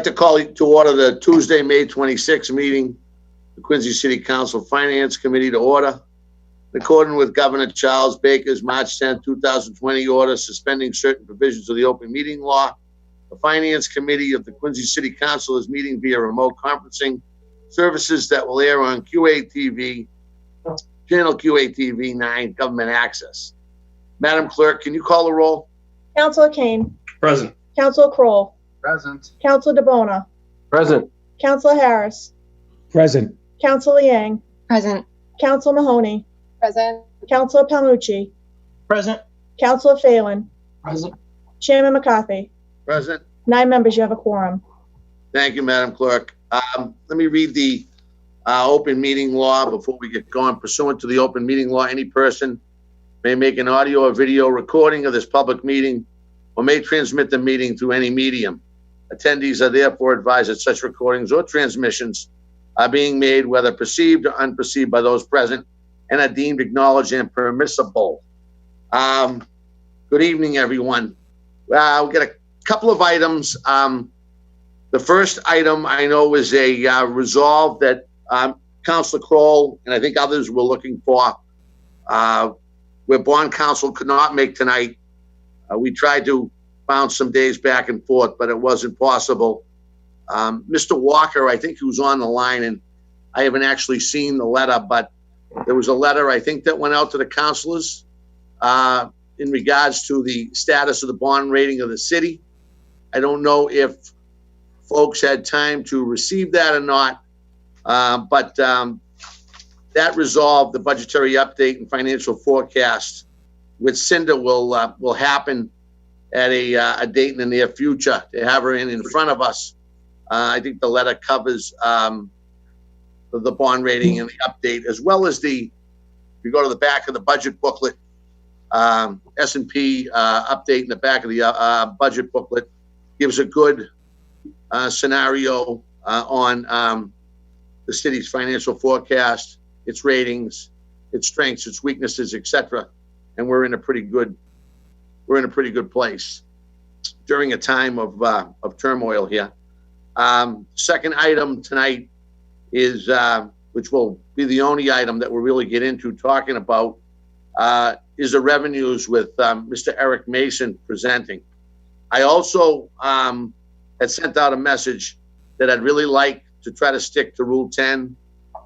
like to call to order the Tuesday, May 26th meeting, the Quincy City Council Finance Committee to order. In accordance with Governor Charles Baker's March 10, 2020 order suspending certain provisions of the open meeting law, the Finance Committee of the Quincy City Council is meeting via remote conferencing services that will air on QATV, channel QATV 9, Government Access. Madam Clerk, can you call the roll? Councilor Kane. Present. Councilor Kroll. Present. Councilor DeBona. Present. Councilor Harris. Present. Councilor Yang. Present. Councilor Mahoney. Present. Councilor Palmucci. Present. Councilor Phelan. Present. Chairman McCarthy. Present. 9 members, you have a quorum. Thank you, Madam Clerk. Let me read the open meeting law before we get going. Pursuant to the open meeting law, any person may make an audio or video recording of this public meeting or may transmit the meeting through any medium. Attendees are therefore advised that such recordings or transmissions are being made, whether perceived or unperceived by those present, and are deemed acknowledged and permissible. Good evening, everyone. We've got a couple of items. The first item I know is a resolve that Councilor Kroll and I think others were looking for, where bond counsel could not make tonight. We tried to bounce some days back and forth, but it wasn't possible. Mr. Walker, I think he was on the line, and I haven't actually seen the letter, but there was a letter, I think, that went out to the councilors in regards to the status of the bond rating of the city. I don't know if folks had time to receive that or not, but that resolved the budgetary update and financial forecast with Cinda will happen at a date in the near future. To have her in front of us, I think the letter covers the bond rating and the update, as well as if you go to the back of the budget booklet, S&P update in the back of the budget booklet gives a good scenario on the city's financial forecast, its ratings, its strengths, its weaknesses, etc. And we're in a pretty good place during a time of turmoil here. Second item tonight is, which will be the only item that we'll really get into talking about, is the revenues with Mr. Eric Mason presenting. I also had sent out a message that I'd really like to try to stick to Rule 10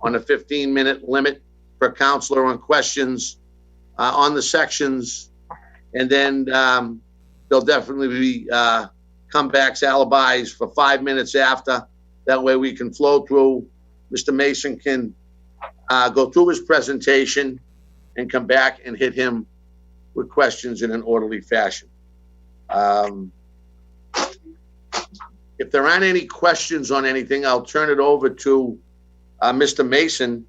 on a 15-minute limit per counselor on questions on the sections, and then there'll definitely be comebacks, alibis for 5 minutes after. That way we can flow through. Mr. Mason can go through his presentation and come back and hit him with questions in an orderly fashion. If there aren't any questions on anything, I'll turn it over to Mr. Mason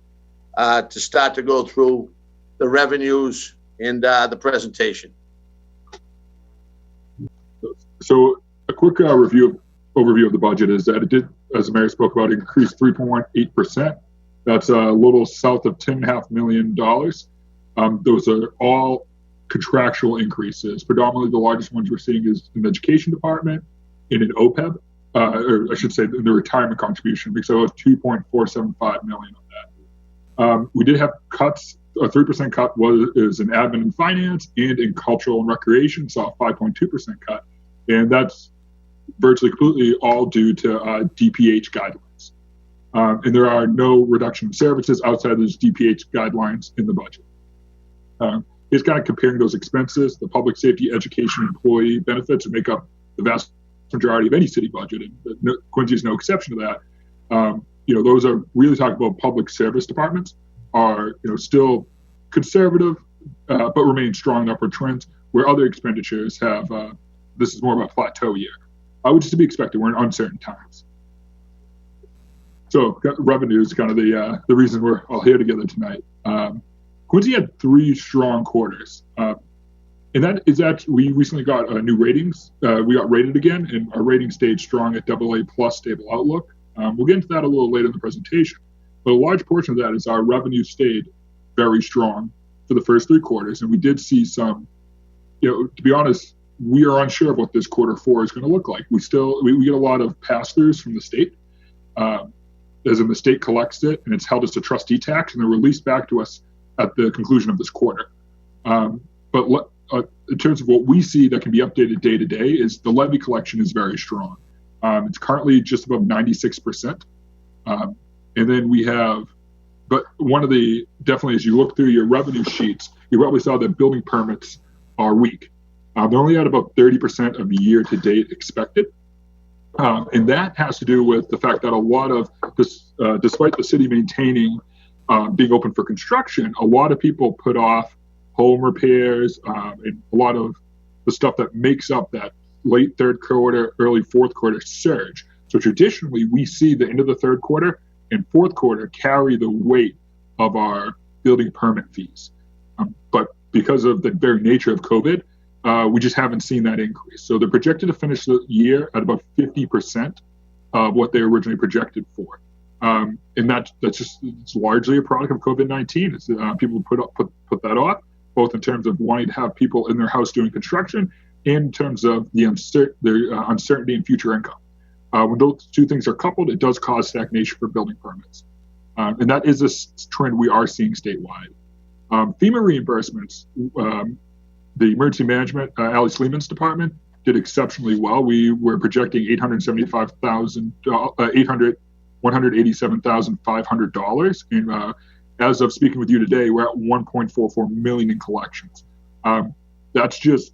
to start to go through the revenues and the presentation. So a quick overview of the budget is that it did, as the mayor spoke about, increase 3.8%. That's a little south of $10.5 million. Those are all contractual increases. Predominantly, the largest ones we're seeing is in the education department and in OPEB, or I should say in the retirement contribution, because it was $2.475 million of that. We did have cuts. A 3% cut is in admin and finance, and in cultural and recreation saw a 5.2% cut. And that's virtually completely all due to DPH guidelines. And there are no reduction in services outside of those DPH guidelines in the budget. It's kind of comparing those expenses. The public safety, education, employee benefits make up the vast majority of any city budget, and Quincy is no exception to that. Those are really talking about public service departments are still conservative, but remain strong in upward trends, where other expenditures have this is more of a plateau year, which is to be expected. We're in uncertain times. So revenue is kind of the reason we're all here together tonight. Quincy had 3 strong quarters, and that is that we recently got new ratings. We got rated again, and our rating stayed strong at AA+ stable outlook. We'll get into that a little later in the presentation, but a large portion of that is our revenue stayed very strong for the first 3 quarters, and we did see some, to be honest, we are unsure of what this Q4 is going to look like. We get a lot of pass-throughs from the state, as in the state collects it and it's held as a trustee tax and they're released back to us at the conclusion of this quarter. But in terms of what we see that can be updated day to day is the levy collection is very strong. It's currently just above 96%. And then we have, but one of the, definitely as you look through your revenue sheets, you probably saw that building permits are weak. They're only at about 30% of the year to date expected. And that has to do with the fact that a lot of this, despite the city maintaining being open for construction, a lot of people put off home repairs and a lot of the stuff that makes up that late third quarter, early fourth quarter surge. So traditionally, we see the end of the third quarter and fourth quarter carry the weight of our building permit fees. But because of the very nature of COVID, we just haven't seen that increase. So they're projected to finish the year at about 50% of what they originally projected for. And that's just, it's largely a product of COVID-19. It's, people put that off, both in terms of wanting to have people in their house doing construction and in terms of the uncertainty in future income. When those two things are coupled, it does cause stagnation for building permits. And that is a trend we are seeing statewide. FEMA reimbursements, the emergency management, Ali Sleeman's department, did exceptionally well. We were projecting $187,500. And as of speaking with you today, we're at $1.44 million in collections. That's just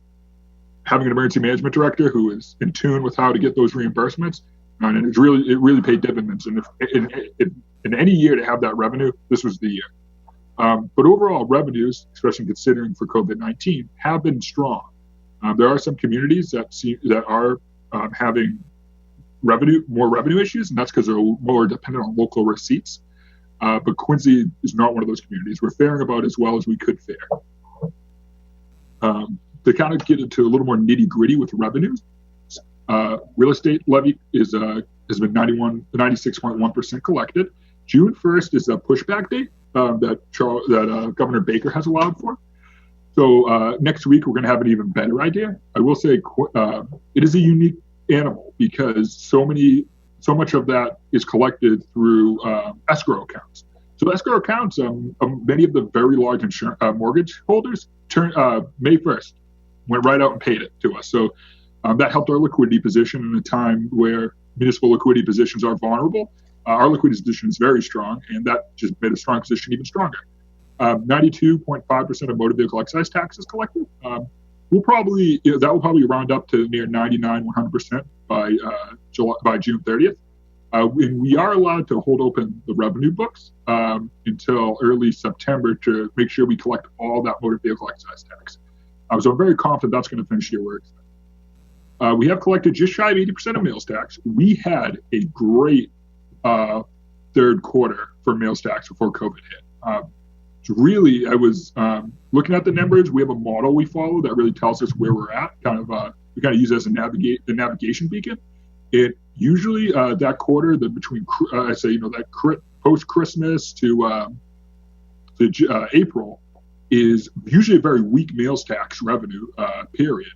having an emergency management director who is in tune with how to get those reimbursements, and it really paid dividends. And if in any year to have that revenue, this was the year. But overall revenues, especially considering for COVID-19, have been strong. There are some communities that are having more revenue issues, and that's because they're more dependent on local receipts. But Quincy is not one of those communities. We're faring about as well as we could fare. To kind of get into a little more nitty gritty with revenues, real estate levy has been 96.1% collected. June 1st is a pushback date that Governor Baker has allowed for. So next week, we're going to have an even better idea. I will say it is a unique animal because so much of that is collected through escrow accounts. So escrow accounts, many of the very large mortgage holders May 1st went right out and paid it to us. So that helped our liquidity position in a time where municipal liquidity positions are vulnerable. Our liquidity position is very strong, and that just made a strong position even stronger. 92.5% of motor vehicle excise taxes collected. That will probably round up to near 99-100% by June 30th. And we are allowed to hold open the revenue books until early September to make sure we collect all that motor vehicle excise tax. So I'm very confident that's going to finish the year where it's at. We have collected just shy of 80% of meals tax. We had a great third quarter for meals tax before COVID hit. Really, I was looking at the numbers. We have a model we follow that really tells us where we're at. We kind of use it as the navigation beacon. It usually that quarter, between that post Christmas to April, is usually a very weak meals tax revenue period.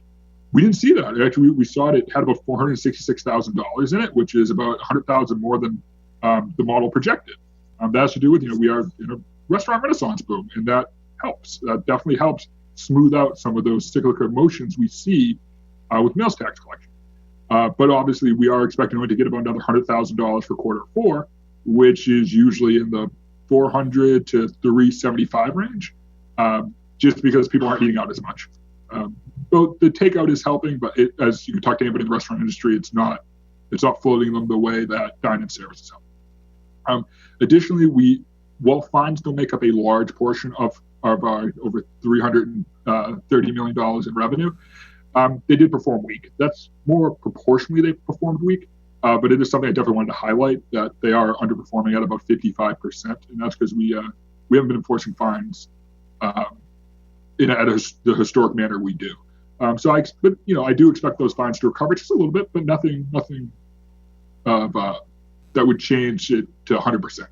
We didn't see that. Actually, we saw it had about $466,000 in it, which is about $100,000 more than the model projected. That has to do with we are in a restaurant renaissance boom, and that helps. That definitely helps smooth out some of those cyclical motions we see with meals tax collection. But obviously, we are expecting to get about another $100,000 for Q4, which is usually in the $400 to $375 range, just because people aren't eating out as much. So the takeout is helping, but as you can talk to anybody in the restaurant industry, it's not floating them the way that dine-in service is helping. Additionally, while fines don't make up a large portion of our over $330 million in revenue, they did perform weak. That's more proportionally they performed weak, but it is something I definitely wanted to highlight, that they are underperforming at about 55%, and that's because we haven't been enforcing fines in the historic manner we do. So I do expect those fines to recover just a little bit, but nothing that would change it to 100%.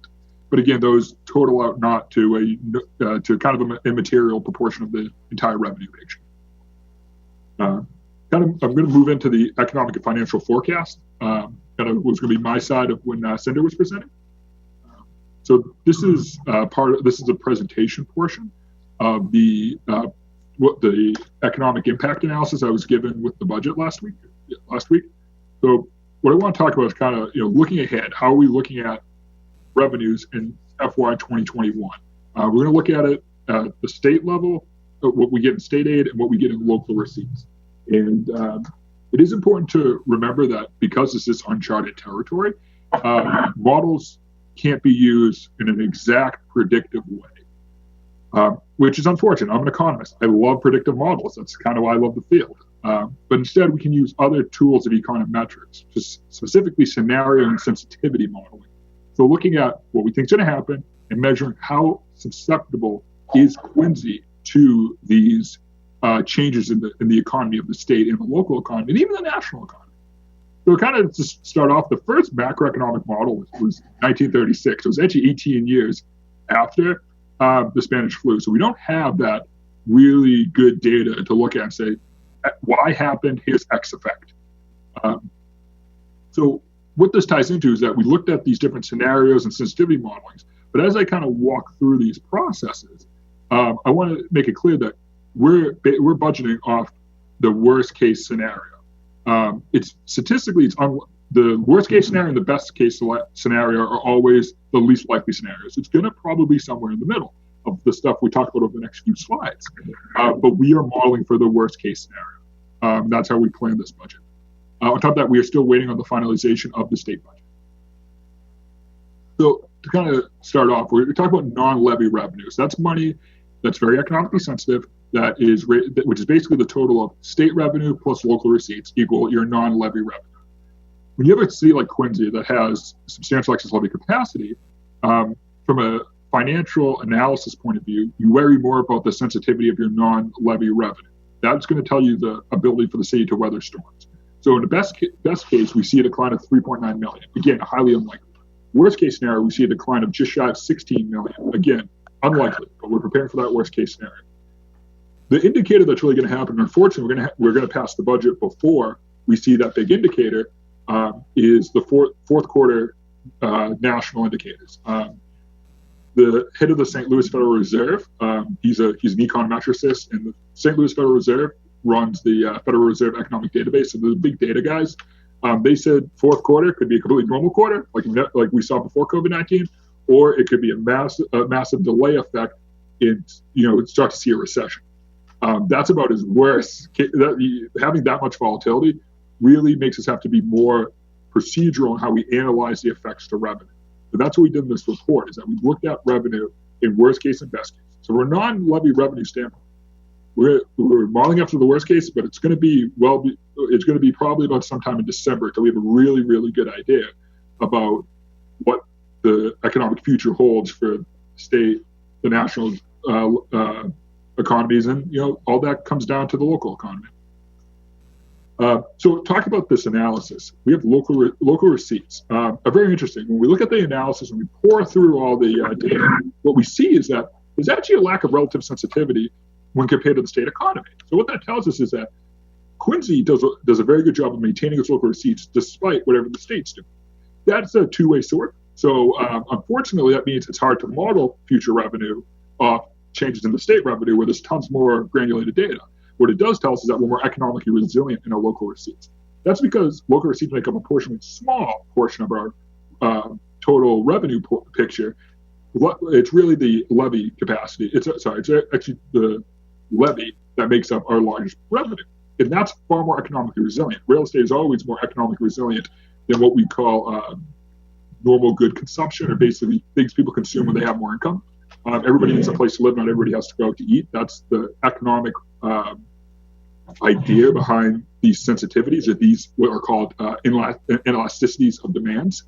But again, those total out not to kind of an immaterial proportion of the entire revenue picture. I'm going to move into the economic and financial forecast. Kind of was going to be my side of when Cinder was presenting. So this is this is a presentation portion of the economic impact analysis I was given with the budget last week. So what I want to talk about is kind of looking ahead. How are we looking at revenues in FY 2021? We're going to look at it at the state level, what we get in state aid and what we get in local receipts. And it is important to remember that because this is uncharted territory, models can't be used in an exact predictive way, which is unfortunate. I'm an economist. I love predictive models. That's kind of why I love the field. But instead, we can use other tools of econometrics, just specifically scenario and sensitivity modeling. So looking at what we think is going to happen and measuring how susceptible is Quincy to these changes in the economy of the state and the local economy and even the national economy. So kind of to start off, the first macroeconomic model was 1936. It was actually 18 years after the Spanish flu. So we don't have that really good data to look at and say, Y happened, here's X effect. So what this ties into is that we looked at these different scenarios and sensitivity modelings. But as I kind of walk through these processes, I want to make it clear that we're budgeting off the worst case scenario. It's statistically, the worst case scenario and the best case scenario are always the least likely scenarios. It's going to probably be somewhere in the middle of the stuff we talk about over the next few slides. But we are modeling for the worst case scenario. That's how we plan this budget. On top of that, we are still waiting on the finalization of the state budget. So to kind of start off, we're talking about non-levy revenues. That's money that's very economically sensitive, which is basically the total of state revenue plus local receipts equal your non-levy revenue. When you have a city like Quincy that has substantial excess levy capacity, from a financial analysis point of view, you worry more about the sensitivity of your non-levy revenue. That's going to tell you the ability for the city to weather storms. So in the best case, we see a decline of 3.9 million. Again, highly unlikely. Worst case scenario, we see a decline of just shy of 16 million. Again, unlikely, but we're preparing for that worst case scenario. The indicator that's really going to happen, unfortunately, we're going to pass the budget before we see that big indicator, is the fourth quarter national indicators. The head of the St. Louis Federal Reserve, he's an econometricist, and the St. Louis Federal Reserve runs the Federal Reserve Economic Database. So the big data guys, they said fourth quarter could be a completely normal quarter, like we saw before COVID-19, or it could be a massive delay effect in start to see a recession. That's about as worse. Having that much volatility really makes us have to be more procedural in how we analyze the effects to revenue. So that's what we did in this report, is that we looked at revenue in worst case and best case. So we're non-levy revenue standpoint. We're modeling up to the worst case, but it's going to be probably about sometime in December until we have a really, really good idea about what the economic future holds for the state, the national economies, and all that comes down to the local economy. So talk about this analysis. We have local receipts. Are very interesting. When we look at the analysis and we pour through all the data, what we see is that there's actually a lack of relative sensitivity when compared to the state economy. So what that tells us is that Quincy does a very good job of maintaining its local receipts despite whatever the state's doing. That's a two-way sword. So unfortunately, that means it's hard to model future revenue off changes in the state revenue where there's tons more granulated data. What it does tell us is that we're more economically resilient in our local receipts. That's because local receipts make up a small portion of our total revenue picture. It's really the levy capacity. It's actually the levy that makes up our largest revenue. And that's far more economically resilient. Real estate is always more economically resilient than what we call normal good consumption, or basically things people consume when they have more income. Everybody needs a place to live. Not everybody has to go out to eat. That's the economic idea behind these sensitivities, or these what are called inelasticities of demands.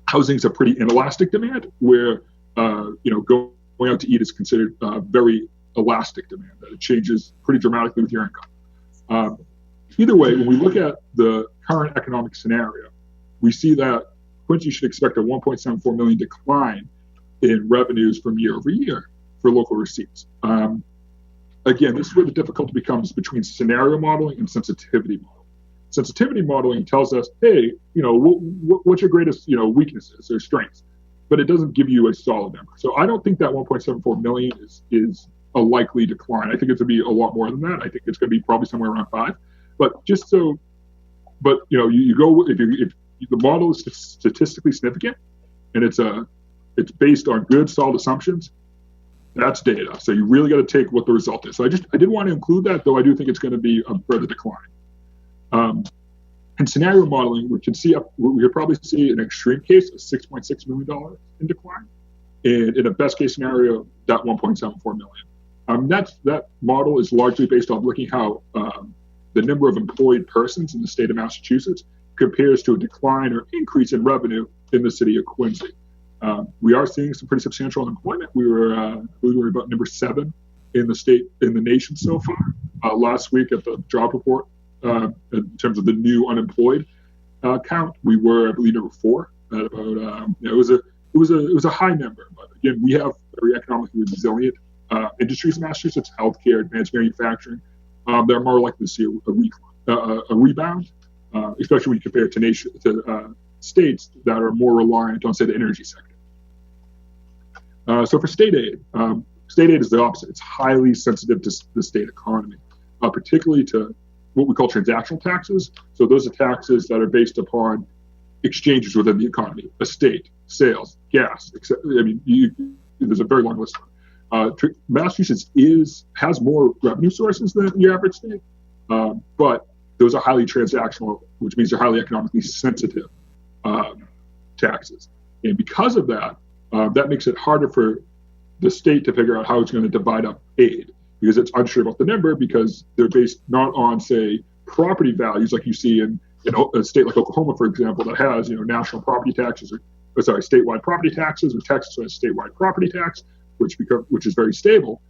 Housing is a pretty inelastic demand, where going out to eat is considered very elastic demand, that it changes pretty dramatically with your income. Either way, when we look at the current economic scenario, we see that Quincy should expect a 1.74 million decline in revenues from year over year for local receipts. again, this is where the difficulty becomes between scenario modeling and sensitivity modeling. Sensitivity modeling tells us, hey, what's your greatest, weaknesses or strengths, but it doesn't give you a solid number. So I don't think that 1.74 million is a likely decline. I think it's going to be a lot more than that. I think it's going to be probably somewhere around 5. But you go if the model is statistically significant and it's based on good solid assumptions. That's data. So you really got to take what the result is. So I did want to include that, though I do think it's going to be a further decline. In scenario modeling, we could probably see an extreme case of $6.6 million in decline, and in a best case scenario, that 1.74 million. That model is largely based on looking how the number of employed persons in the state of Massachusetts compares to a decline or increase in revenue in the city of Quincy. We are seeing some pretty substantial unemployment. We were about number 7 in the nation so far. Last week at the job report, in terms of the new unemployed count, we were, I believe, number 4. At about it was a high number, but again, we have very economically resilient industries in Massachusetts, healthcare, advanced manufacturing. They're more likely to see a rebound, especially when you compare it to states that are more reliant on, say, the energy sector. So for state aid is the opposite. It's highly sensitive to the state economy, particularly to what we call transactional taxes. So those are taxes that are based upon exchanges within the economy, estate, sales, gas, etc. I mean, there's a very long list. Massachusetts has more revenue sources than the average state, but those are highly transactional, which means they're highly economically sensitive taxes. And because of that, that makes it harder for the state to figure out how it's going to divide up aid, because it's unsure about the number, because they're based not on, say, property values like you see in a state like Oklahoma, for example, that has national property taxes, statewide property taxes, or Texas has statewide property tax, which is very stable.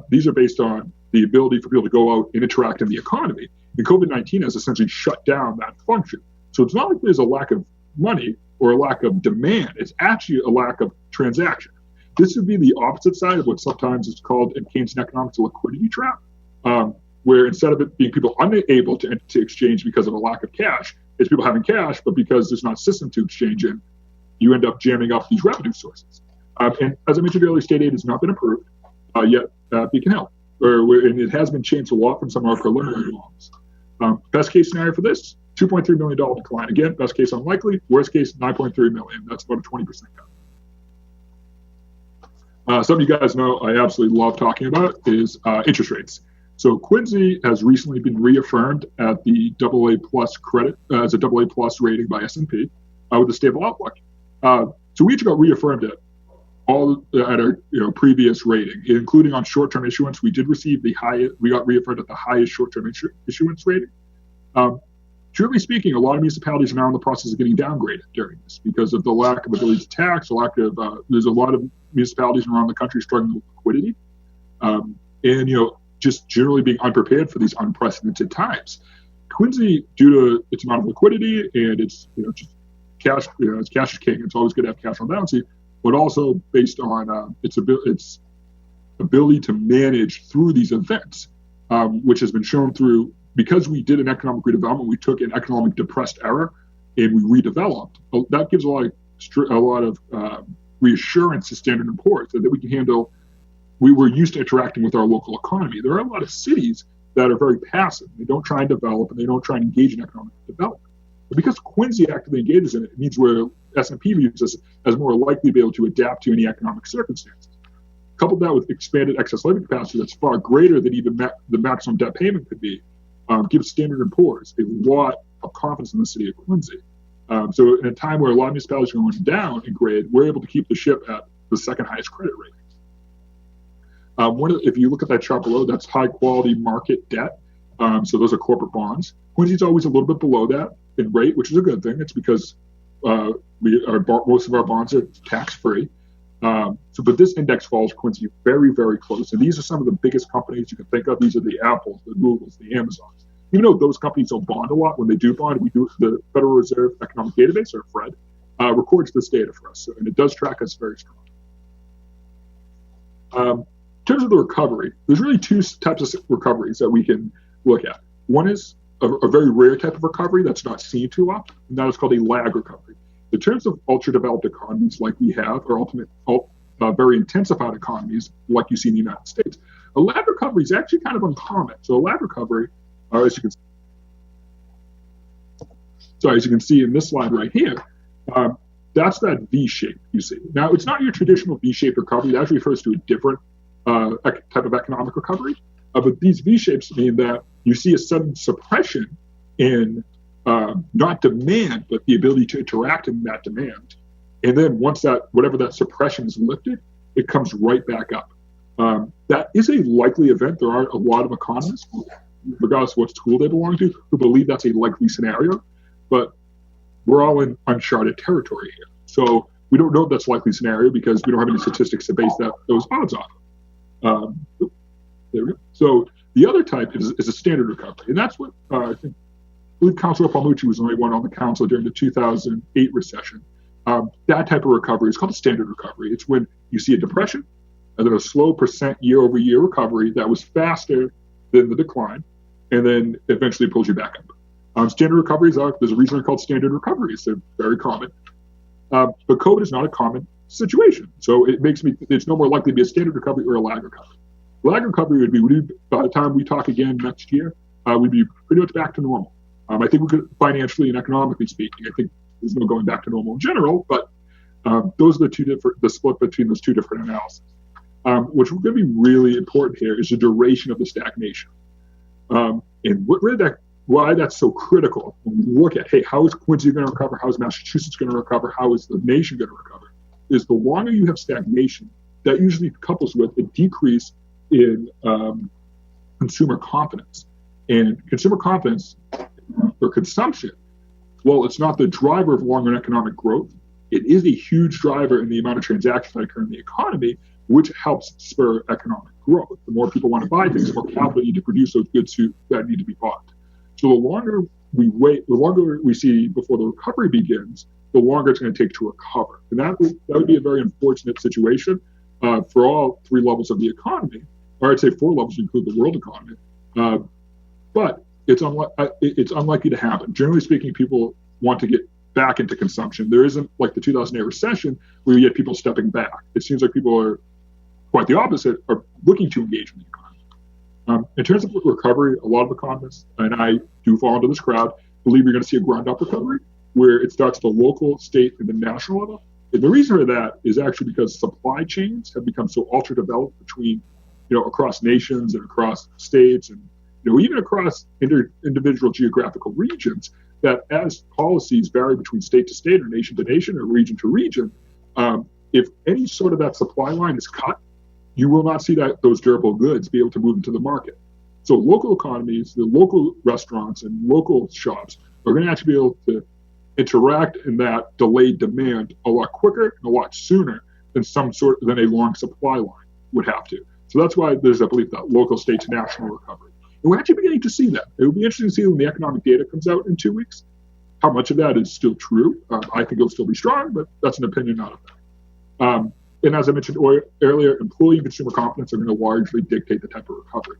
These are based on the ability for people to go out and interact in the economy. And COVID-19 has essentially shut down that function. So it's not like there's a lack of money or a lack of demand. It's actually a lack of transaction. This would be the opposite side of what sometimes is called in Keynesian economics a liquidity trap, where instead of it being people unable to exchange because of a lack of cash, it's people having cash, but because there's not a system to exchange in, you end up jamming up these revenue sources. And as I mentioned earlier, state aid has not been approved, yet it can help. And it has been changed a lot from some of our preliminary laws. Best case scenario for this, $2.3 million decline. Again, best case unlikely, worst case $9.3 million. That's about a 20% cut. Some of you guys know I absolutely love talking about is interest rates. So Quincy has recently been reaffirmed at the AA plus credit as a AA plus rating by S&P with a stable outlook. So we each got reaffirmed at our previous rating, including on short-term issuance. We did receive we got reaffirmed at the highest short-term issuance rating. Truly speaking, a lot of municipalities are now in the process of getting downgraded during this because of the lack of ability to tax, there's a lot of municipalities around the country struggling with liquidity, and just generally being unprepared for these unprecedented times. Quincy, due to its amount of liquidity and its just cash, it's cash is king. It's always good to have cash on balance sheet, but also based on its ability to manage through these events, which has been shown through. Because we did an economic redevelopment, we took an economic depressed era and we redeveloped. That gives a lot of reassurance to Standard & Poor's that we can handle. We were used to interacting with our local economy. There are a lot of cities that are very passive. They don't try and develop, and they don't try and engage in economic development. But because Quincy actively engages in it, it means where S&P views us as more likely to be able to adapt to any economic circumstances. Couple that with expanded excess living capacity that's far greater than even the maximum debt payment could be. Gives Standard & Poor's a lot of confidence in the city of Quincy. So in a time where a lot of municipalities are going down in grade, we're able to keep the ship at the second highest credit rating. If you look at that chart below, that's high quality market debt. So those are corporate bonds. Quincy's always a little bit below that in rate, which is a good thing. It's because most of our bonds are tax free. But this index follows Quincy very, very close. And these are some of the biggest companies you can think of. These are the Apples, the Googles, the Amazons. Even though those companies don't bond a lot, when they do bond, the Federal Reserve Economic Database, or FRED, records this data for us. And it does track us very strong. terms of the recovery, there's really two types of recoveries that we can look at. One is a very rare type of recovery that's not seen too often, and that is called a lag recovery. In terms of ultra-developed economies like we have, or very intensified economies like you see in the United States, a lag recovery is actually kind of uncommon. So a lag recovery, as you can see in this slide right here, that's that V shape you see. Now, it's not your traditional V-shaped recovery. It actually refers to a different type of economic recovery. But these V-shapes mean that you see a sudden suppression in not demand, but the ability to interact in that demand. And then once whatever that suppression is lifted, it comes right back up. That is a likely event. There are a lot of economists, regardless of what school they belong to, who believe that's a likely scenario. But we're all in uncharted territory here. So we don't know if that's a likely scenario because we don't have any statistics to base those odds off. There we go. So the other type is a standard recovery. And that's what I believe Councilor Palmucci was the only one on the council during the 2008 recession. That type of recovery is called a standard recovery. It's when you see a depression and then a slow percent year-over-year recovery that was faster than the decline, and then eventually pulls you back up. Standard recoveries there's a reason they're called standard recoveries. They're very common. But COVID is not a common situation. So it's no more likely to be a standard recovery or a lag recovery. Lag recovery would be, by the time we talk again next year, we'd be pretty much back to normal. I think we could, financially and economically speaking, I think there's no going back to normal in general, but those are the split between those two different analyses. What's going to be really important here is the duration of the stagnation. And why that's so critical when we look at, hey, how is Quincy going to recover? How is Massachusetts going to recover? How is the nation going to recover? Is the longer you have stagnation, that usually couples with a decrease in consumer confidence. And consumer confidence or consumption, well, it's not the driver of long-run economic growth. It is a huge driver in the amount of transactions that occur in the economy, which helps spur economic growth. The more people want to buy things, the more capital need to produce those goods that need to be bought. So the longer we wait, the longer we see before the recovery begins, the longer it's going to take to recover. And that would be a very unfortunate situation for all three levels of the economy, or I'd say four levels to include the world economy. But it's unlikely to happen. Generally speaking, people want to get back into consumption. There isn't like the 2008 recession where you get people stepping back. It seems like people are quite the opposite, are looking to engage in the economy. In terms of recovery, a lot of economists, and I do fall into this crowd, believe you're going to see a ground-up recovery where it starts at the local, state, and the national level. And the reason for that is actually because supply chains have become so ultra-developed between, across nations and across states and, even across individual geographical regions, that as policies vary between state to state or nation to nation or region to region, if any sort of that supply line is cut, you will not see those durable goods be able to move into the market. So local economies, the local restaurants and local shops are going to actually be able to interact in that delayed demand a lot quicker and a lot sooner than a long supply line would have to. So that's why there's a belief that local, state to national recovery. And we're actually beginning to see that. It will be interesting to see when the economic data comes out in 2 weeks, how much of that is still true. I think it'll still be strong, but that's an opinion, not a fact. And as I mentioned earlier, employee and consumer confidence are going to largely dictate the type of recovery.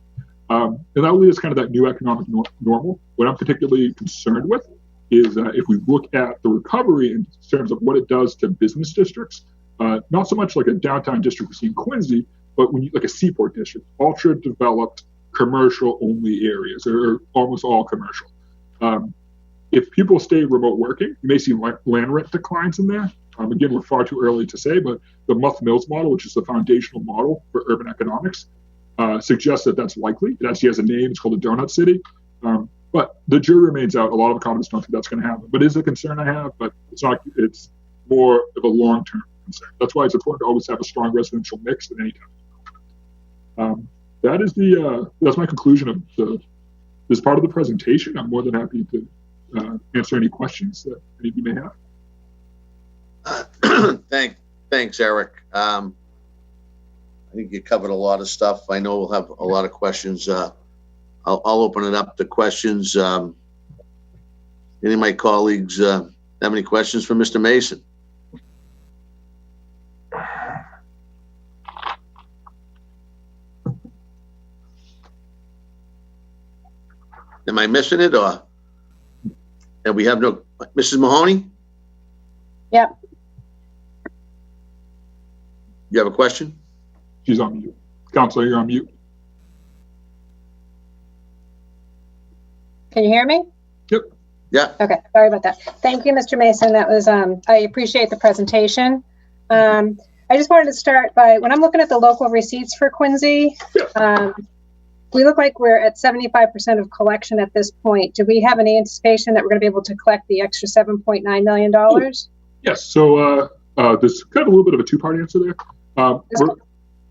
And that will lead us kind of that new economic normal. What I'm particularly concerned with is if we look at the recovery in terms of what it does to business districts, not so much like a downtown district we see in Quincy, but like a seaport district, ultra-developed commercial-only areas, or almost all commercial. If people stay remote working, you may see land rent declines in there. Again, we're far too early to say, but the Muth-Mills model, which is the foundational model for urban economics, suggests that that's likely. It actually has a name. It's called a donut city. But the jury remains out. A lot of economists don't think that's going to happen. But it is a concern I have, but it's not. It's more of a long-term concern. That's why it's important to always have a strong residential mix at any time. That's my conclusion of this part of the presentation. I'm more than happy to answer any questions that any of you may have. Thanks, Eric. I think you covered a lot of stuff. I know we'll have a lot of questions. I'll open it up to questions. Any of my colleagues have any questions for Mr. Mason? Am I missing it, or? And we have no, Mrs. Mahoney? Yep. You have a question? She's on mute. Counselor, you're on mute. Can you hear me? Yep. Yeah. Okay, sorry about that. Thank you, Mr. Mason. That was, I appreciate the presentation. I just wanted to start by, when I'm looking at the local receipts for Quincy, we look like we're at 75% of collection at this point. Do we have any anticipation that we're going to be able to collect the extra $7.9 million? Yes. So there's kind of a little bit of a two-part answer there.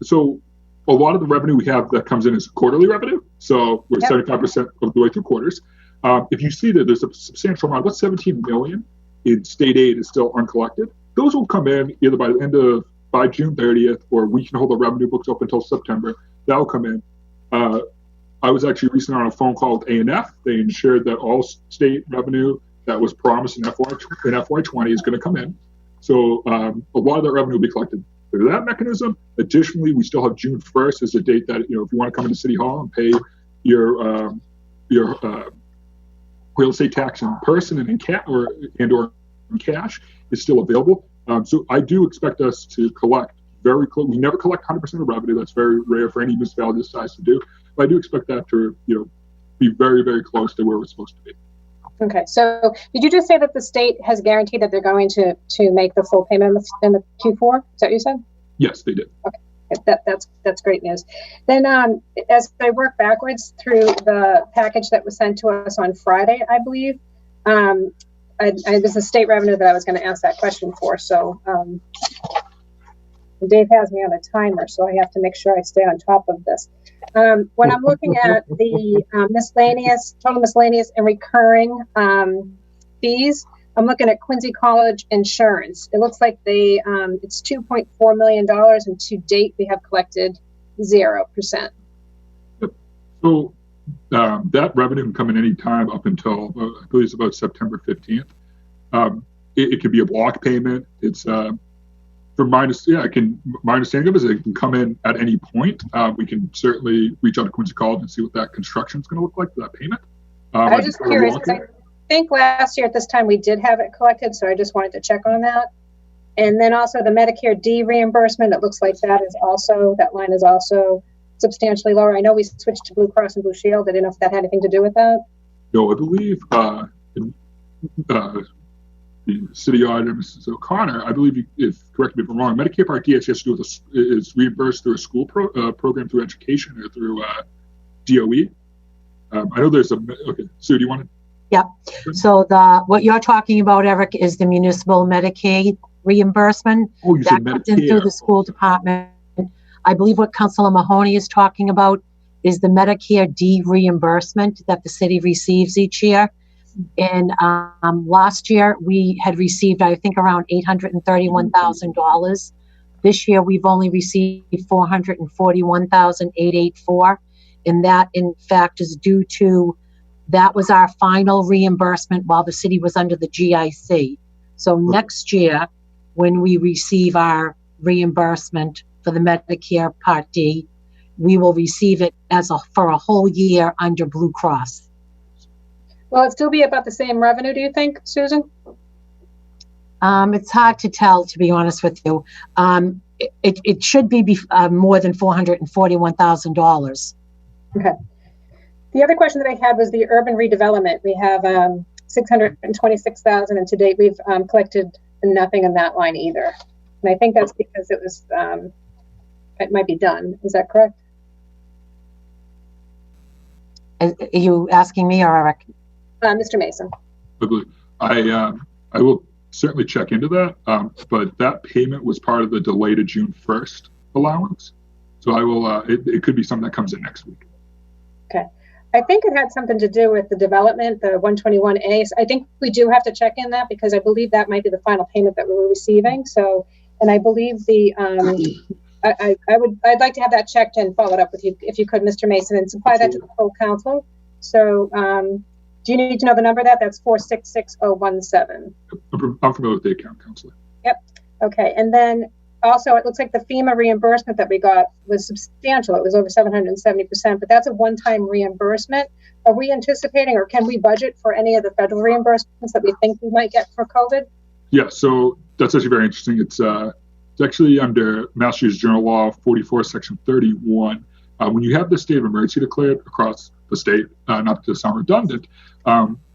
So a lot of the revenue we have that comes in is quarterly revenue. So we're 75% of the way through quarters. If you see that there's a substantial amount, about 17 million in state aid is still uncollected. Those will come in either by June 30th, or we can hold the revenue books up until September. That'll come in. I was actually recently on a phone call with A&F. They ensured that all state revenue that was promised in FY20 is going to come in. So a lot of that revenue will be collected through that mechanism. Additionally, we still have June 1st as a date that, if you want to come into City Hall and pay your real estate tax in person and or in cash, is still available. So I do expect us to collect very close. We never collect 100% of revenue. That's very rare for any municipality this size to do. But I do expect that to, be very, very close to where we're supposed to be. Okay, so did you just say that the state has guaranteed that they're going to make the full payment in the Q4? Is that what you said? Yes, they did. Okay, that's great news. Then as I work backwards through the package that was sent to us on Friday, I believe, it was the state revenue that I was going to ask that question for. So Dave has me on a timer, so I have to make sure I stay on top of this. When I'm looking at the total miscellaneous and recurring fees, I'm looking at Quincy College Insurance. It looks like it's $2.4 million, and to date we have collected 0%. Yep. So that revenue can come in any time up until I believe it's about September 15th. It could be a block payment. It's my understanding of it is it can come in at any point. We can certainly reach out to Quincy College and see what that construction is going to look like for that payment. I was just curious, because I think last year at this time we did have it collected, so I just wanted to check on that. And then also the Medicare D reimbursement, it looks like that line is also substantially lower. I know we switched to Blue Cross and Blue Shield. I didn't know if that had anything to do with that. No, I believe the city auditor, Mrs. O'Connor, I believe, correct me if I'm wrong, Medicare Part D has to do with is reimbursed through a school program, through education, or through DOE. I know there's okay. Sue, do you want to? Yep. So what you're talking about, Eric, is the municipal Medicaid reimbursement. Oh, you said that comes Medicare. in through the school department. I believe what Councilor Mahoney is talking about is the Medicare D reimbursement that the city receives each year. And last year we had received, I think, around $831,000. This year we've only received $441,884, and that, in fact, is due to that was our final reimbursement while the city was under the GIC. So next year, when we receive our reimbursement for the Medicare Part D, we will receive it for a whole year under Blue Cross. Will it still be about the same revenue, do you think, Susan? It's hard to tell, to be honest with you. It should be more than $441,000. Okay. The other question that I had was the urban redevelopment. We have $626,000, and to date we've collected nothing in that line either. And I think that's because it was it might be done. Is that correct? Are you asking me or Eric? Mr. Mason. I will certainly check into that, but that payment was part of the delay to June 1st allowance. So I will. It could be something that comes in next week. Okay. I think it had something to do with the development, the 121A. So I think we do have to check in that, because I believe that might be the final payment that we were receiving. So, and I believe I'd like to have that checked and followed up with you, if you could, Mr. Mason, and supply that to the full council. So, do you need to know the number of that? That's 466017. I'm familiar with the account, Counselor. Yep. Okay. And then also, it looks like the FEMA reimbursement that we got was substantial. It was over 770%, but that's a one-time reimbursement. Are we anticipating, or can we budget for any of the federal reimbursements that we think we might get for COVID? Yeah, so that's actually very interesting. It's actually under Massachusetts General Law 44, Section 31. When you have the state of emergency declared across the state, not to sound redundant,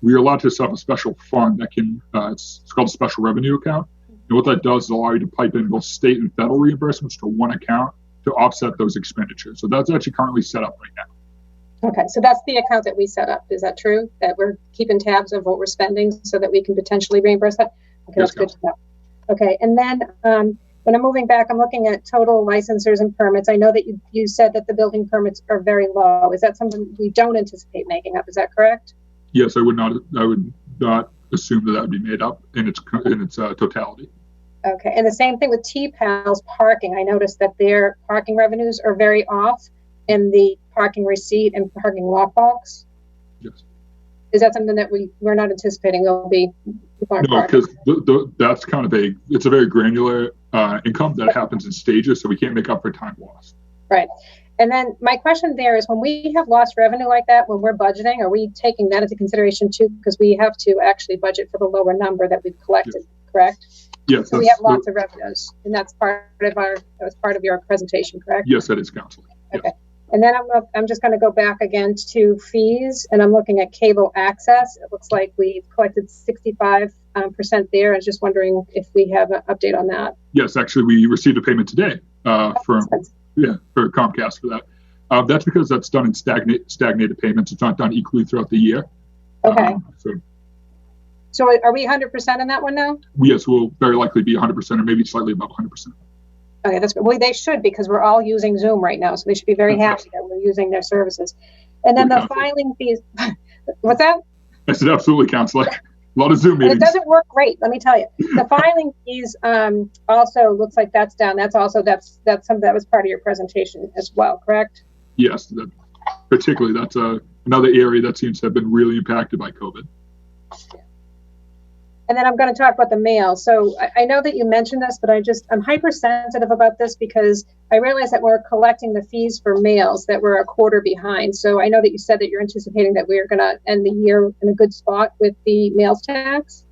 we are allowed to set up a special fund that can, it's called a special revenue account. And what that does is allow you to pipe in both state and federal reimbursements to one account to offset those expenditures. So that's actually currently set up right now. Okay, so that's the account that we set up. Is that true? That we're keeping tabs of what we're spending so that we can potentially reimburse that? Okay, Yes, that's good to know. Okay, and then when I'm moving back, I'm looking at total licensors and permits. I know that you said that the building permits are very low. Is that something we don't anticipate making up? Is that correct? Yes, I would not assume that would be made up in its totality. Okay, and the same thing with T-Pal's parking. I noticed that their parking revenues are very off in the parking receipt and parking lockbox. Yes. Is that something that we're not anticipating will be? No, because that's kind of it's a very granular income that happens in stages, so we can't make up for time lost. Right. And then my question there is, when we have lost revenue like that, when we're budgeting, are we taking that into consideration too? Because we have to actually budget for the lower number that we've collected, Yes. Correct? Yes. So we have lots of revenues, and that was part of your presentation, correct? Yes, that is counseling. Okay. And then I'm just going to go back again to fees, and I'm looking at cable access. It looks like we've collected 65% there. I was just wondering if we have an update on that. Yes, actually, we received a payment today for Comcast for that. That's because that's done in stagnated payments. It's not done equally throughout the year. Okay. So are we 100% in that one now? Yes, we'll very likely be 100% or maybe slightly above 100%. Okay, that's good. Well, they should, because we're all using Zoom right now, so they should be very happy that we're using their services. And then the filing fees, what's that? I said absolutely, counselor. A lot of Zoom meetings. It doesn't work great, let me tell you. The filing fees also looks like that's down. That's something that was part of your presentation as well, correct? Yes, particularly that's another area that seems to have been really impacted by COVID. And then I'm going to talk about the mail. So I know that you mentioned this, but I'm hypersensitive about this because I realize that we're collecting the fees for mails that we're a quarter behind. So I know that you said that you're anticipating that we're going to end the year in a good spot with the mails tax.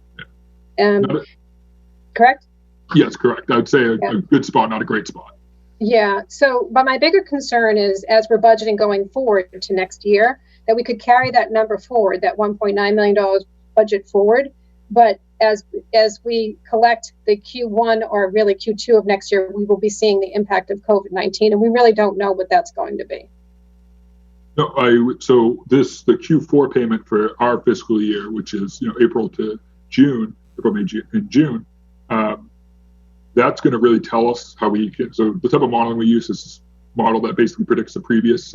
Correct? Yes, correct. I would say a good spot, not a great spot. Yeah. So, but my bigger concern is, as we're budgeting going forward to next year, that we could carry that number forward, that $1.9 million budget forward. But as we collect the Q1 or really Q2 of next year, we will be seeing the impact of COVID-19, and we really don't know what that's going to be. No, so the Q4 payment for our fiscal year, which is April to June, April, May, June, that's going to really tell us how we can. So the type of modeling we use is this model that basically predicts the previous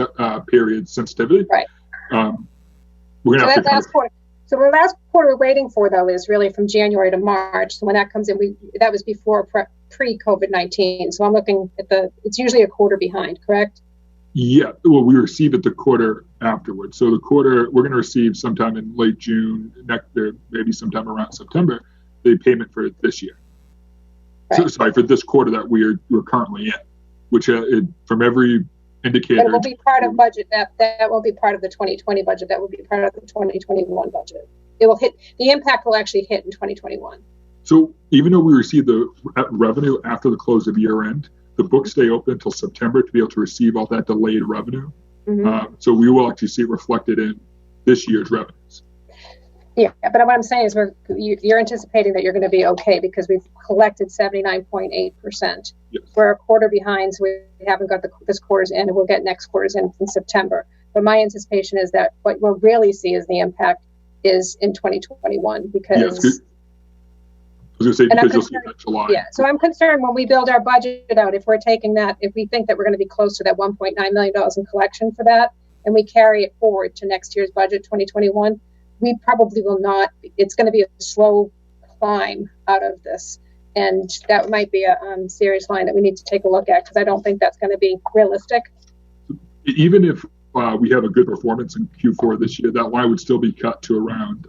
period sensitivity. Right. We're going to have to. Last quarter. So the last quarter we're waiting for, though, is really from January to March. So when that comes in, that was before pre-COVID-19. So I'm looking at it's usually a quarter behind, correct? Yeah, well, we receive it the quarter afterwards. So the quarter, we're going to receive sometime in late June, maybe sometime around September, the payment for this year. Right. So, for this quarter that we're currently in, which from every indicator. But it will be part of budget. That won't be part of the 2020 budget. That will be part of the 2021 budget. It will hit, the impact will actually hit in 2021. So even though we receive the revenue after the close of year end, the books stay open until September to be able to receive all that delayed revenue. Mm-hmm. So we will actually see it reflected in this year's revenues. Yeah, but what I'm saying is you're anticipating that you're going to be okay because we've collected 79.8%. Yes. We're a quarter behind, so we haven't got this quarter's in, and we'll get next quarter's in September. But my anticipation is that what we'll really see is the impact is in 2021 because. Yeah, I was going to say because you'll see that July. Yeah, so I'm concerned when we build our budget out, if we think that we're going to be close to that $1.9 million in collection for that, and we carry it forward to next year's budget, 2021. We probably will not. It's going to be a slow climb out of this. And that might be a serious line that we need to take a look at because I don't think that's going to be realistic. Even if we have a good performance in Q4 this year, that line would still be cut to around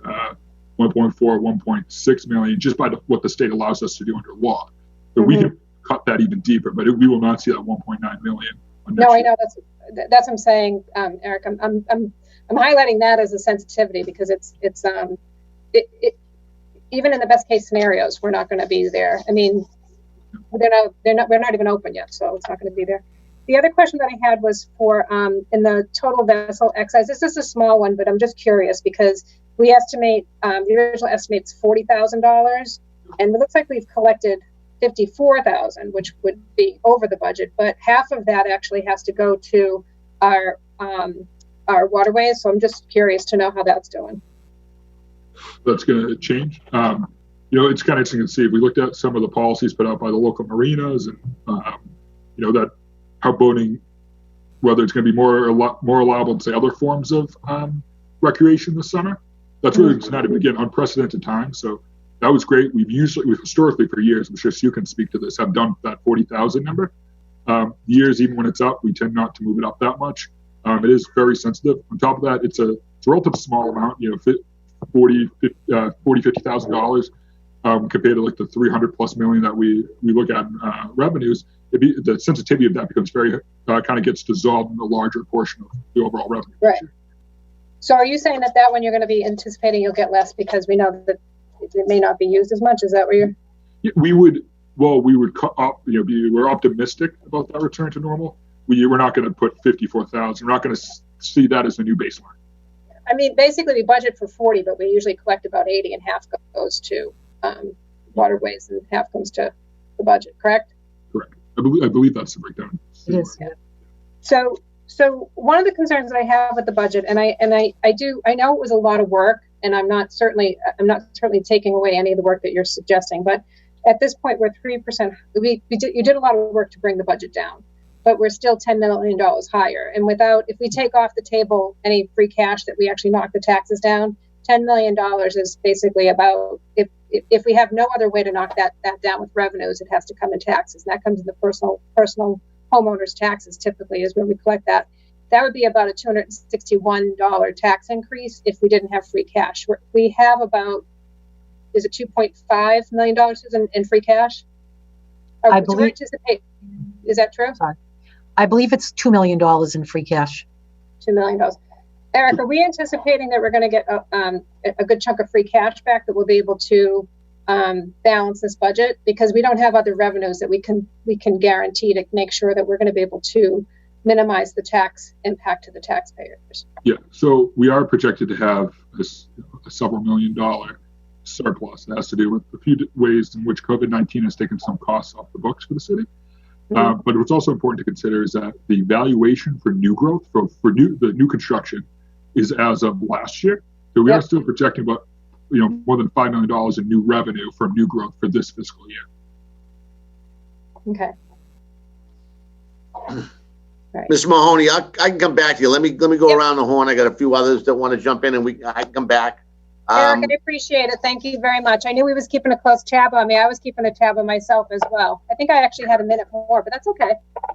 1.4, 1.6 million just by what the state allows us to do under law. So we can cut that even deeper, but we will not see that 1.9 million. No, I know that's what I'm saying, Eric. I'm highlighting that as a sensitivity because it's even in the best case scenarios, we're not going to be there. I mean, we're not even open yet, so it's not going to be there. The other question that I had was for in the total vessel excise. This is a small one, but I'm just curious because we estimate the original estimate's $40,000, and it looks like we've collected $54,000, which would be over the budget. But half of that actually has to go to our waterways. So I'm just curious to know how that's doing. That's going to change. It's kind of interesting to see if we looked at some of the policies put out by the local marinas and, that how boating, whether it's going to be more allowable in, say, other forms of recreation this summer. That's really just not, again, unprecedented time. So that was great. We've historically for years, I'm sure you can speak to this, have done that 40,000 number. Years, even when it's up, we tend not to move it up that much. It is very sensitive. On top of that, it's a relatively small amount, $50,000 compared to like the 300 plus million that we look at in revenues. The sensitivity of that becomes very kind of gets dissolved in the larger portion of the overall revenue. Right. So are you saying that one you're going to be anticipating you'll get less because we know that it may not be used as much? Is that what you're? Yeah, we would cut up. We're optimistic about that return to normal. We're not going to put 54,000. We're not going to see that as the new baseline. I mean, basically, we budget for 40, but we usually collect about 80, and half goes to waterways, and half comes to the budget. Correct? Correct. I believe that's the breakdown. It is. Yeah. So one of the concerns that I have with the budget, and I know it was a lot of work, and I'm not certainly taking away any of the work that you're suggesting, but at this point we're 3%. You did a lot of work to bring the budget down, but we're still $10 million higher. And if we take off the table any free cash that we actually knock the taxes down, $10 million is basically about, if we have no other way to knock that down with revenues, it has to come in taxes. And that comes in the personal homeowners taxes typically is where we collect that. That would be about a $261 tax increase if we didn't have free cash. We have about, is it $2.5 million in free cash? I believe. Is that true? Sorry. I believe it's $2 million in free cash. $2 million. Eric, are we anticipating that we're going to get a good chunk of free cash back that we'll be able to balance this budget? Because we don't have other revenues that we can guarantee to make sure that we're going to be able to minimize the tax impact to the taxpayers. Yeah, so we are projected to have a several $1 million surplus. That has to do with a few ways in which COVID-19 has taken some costs off the books for the city. But what's also important to consider is that the valuation for new growth, the new construction, is as of last year. So we are still projecting about more than $5 million in new revenue from new growth for this fiscal year. Okay. Right. Mr. Mahoney, I can come back to you. Let me go around the horn. I got a few others that want to jump in, and I can come back. Eric, I appreciate it. Thank you very much. I knew he was keeping a close tab on me. I was keeping a tab on myself as well. I think I actually had a minute more, but that's okay.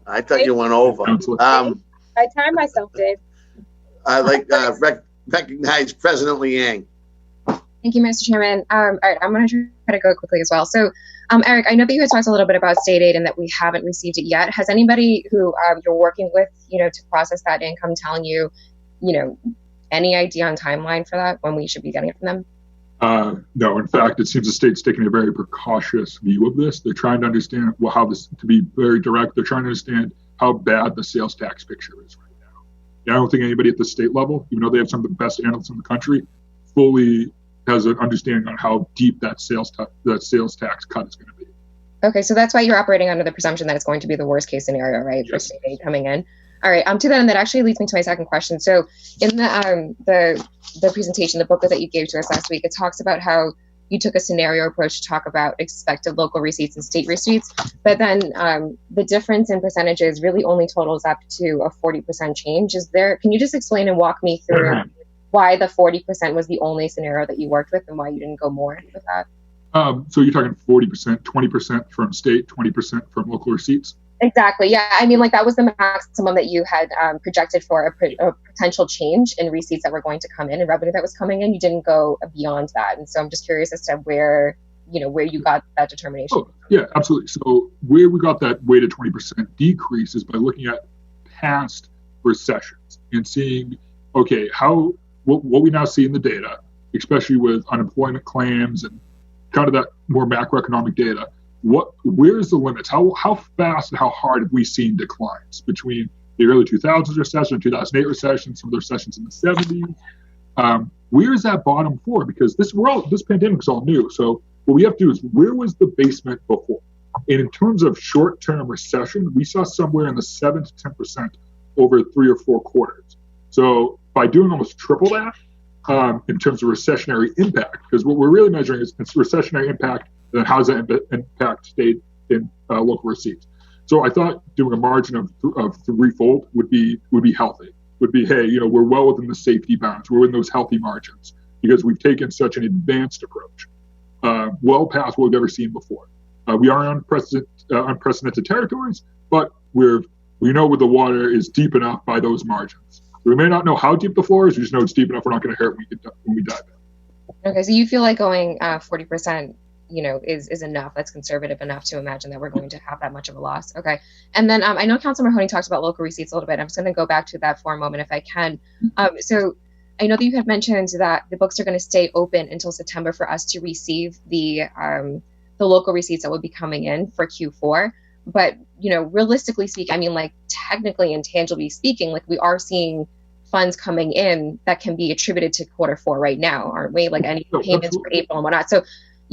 I thought you went over. I timed myself, Dave. I like recognize President Liang. Thank you, Mr. Chairman. All right, I'm going to try to go quickly as well. So, Eric, I know that you had talked a little bit about state aid and that we haven't received it yet. Has anybody who you're working with, to process that income telling you, any idea on timeline for that, when we should be getting it from them? No, in fact, it seems the state's taking a very precautious view of this. They're trying to understand to be very direct, they're trying to understand how bad the sales tax picture is right now. I don't think anybody at the state level, even though they have some of the best analysts in the country, fully has an understanding on how deep that sales tax cut is going to be. Okay, so that's why you're operating under the presumption that it's going to be the worst case scenario, right? Yes. For state aid coming in. All right. To that, and that actually leads me to my second question. So, in the presentation, the booklet that you gave to us last week, it talks about how you took a scenario approach to talk about expected local receipts and state receipts, but then the difference in percentages really only totals up to a 40% change. Can you just explain and walk me through why the 40% was the only scenario that you worked with and why you didn't go more with that? So you're talking 40%, 20% from state, 20% from local receipts? Exactly. Yeah. I mean, that was the maximum that you had projected for a potential change in receipts that were going to come in and revenue that was coming in. You didn't go beyond that. And so I'm just curious as to where where you got that determination. Oh, yeah, absolutely. So where we got that weighted 20% decrease is by looking at past recessions and seeing, okay, what we now see in the data, especially with unemployment claims and kind of that more macroeconomic data, where's the limits? How fast and how hard have we seen declines between the early 2000s recession, 2008 recession, some of the recessions in the 70s? Where is that bottom for? Because this pandemic's all new. So what we have to do is, where was the basement before? And in terms of short-term recession, we saw somewhere in the 7 to 10% over 3 or 4 quarters. So by doing almost triple that in terms of recessionary impact, because what we're really measuring is recessionary impact, and then how does that impact state in local receipts. So I thought doing a margin of threefold would be healthy. Would be, hey, we're well within the safety bounds. We're in those healthy margins because we've taken such an advanced approach, well past what we've ever seen before. We are on unprecedented territories, but we know where the water is deep enough by those margins. We may not know how deep the floor is. We just know it's deep enough. We're not going to hurt when we dive in. Okay, so you feel like going 40%, is enough. That's conservative enough to imagine that we're going to have that much of a loss. Okay, and then I know Councilor Mahoney talked about local receipts a little bit. I'm just going to go back to that for a moment if I can. So I know that you had mentioned that the books are going to stay open until September for us to receive the local receipts that will be coming in for Q4. But realistically speaking, technically and tangibly speaking, we are seeing funds coming in that can be attributed to Q4 right now, aren't we? Like any payments for April and whatnot. So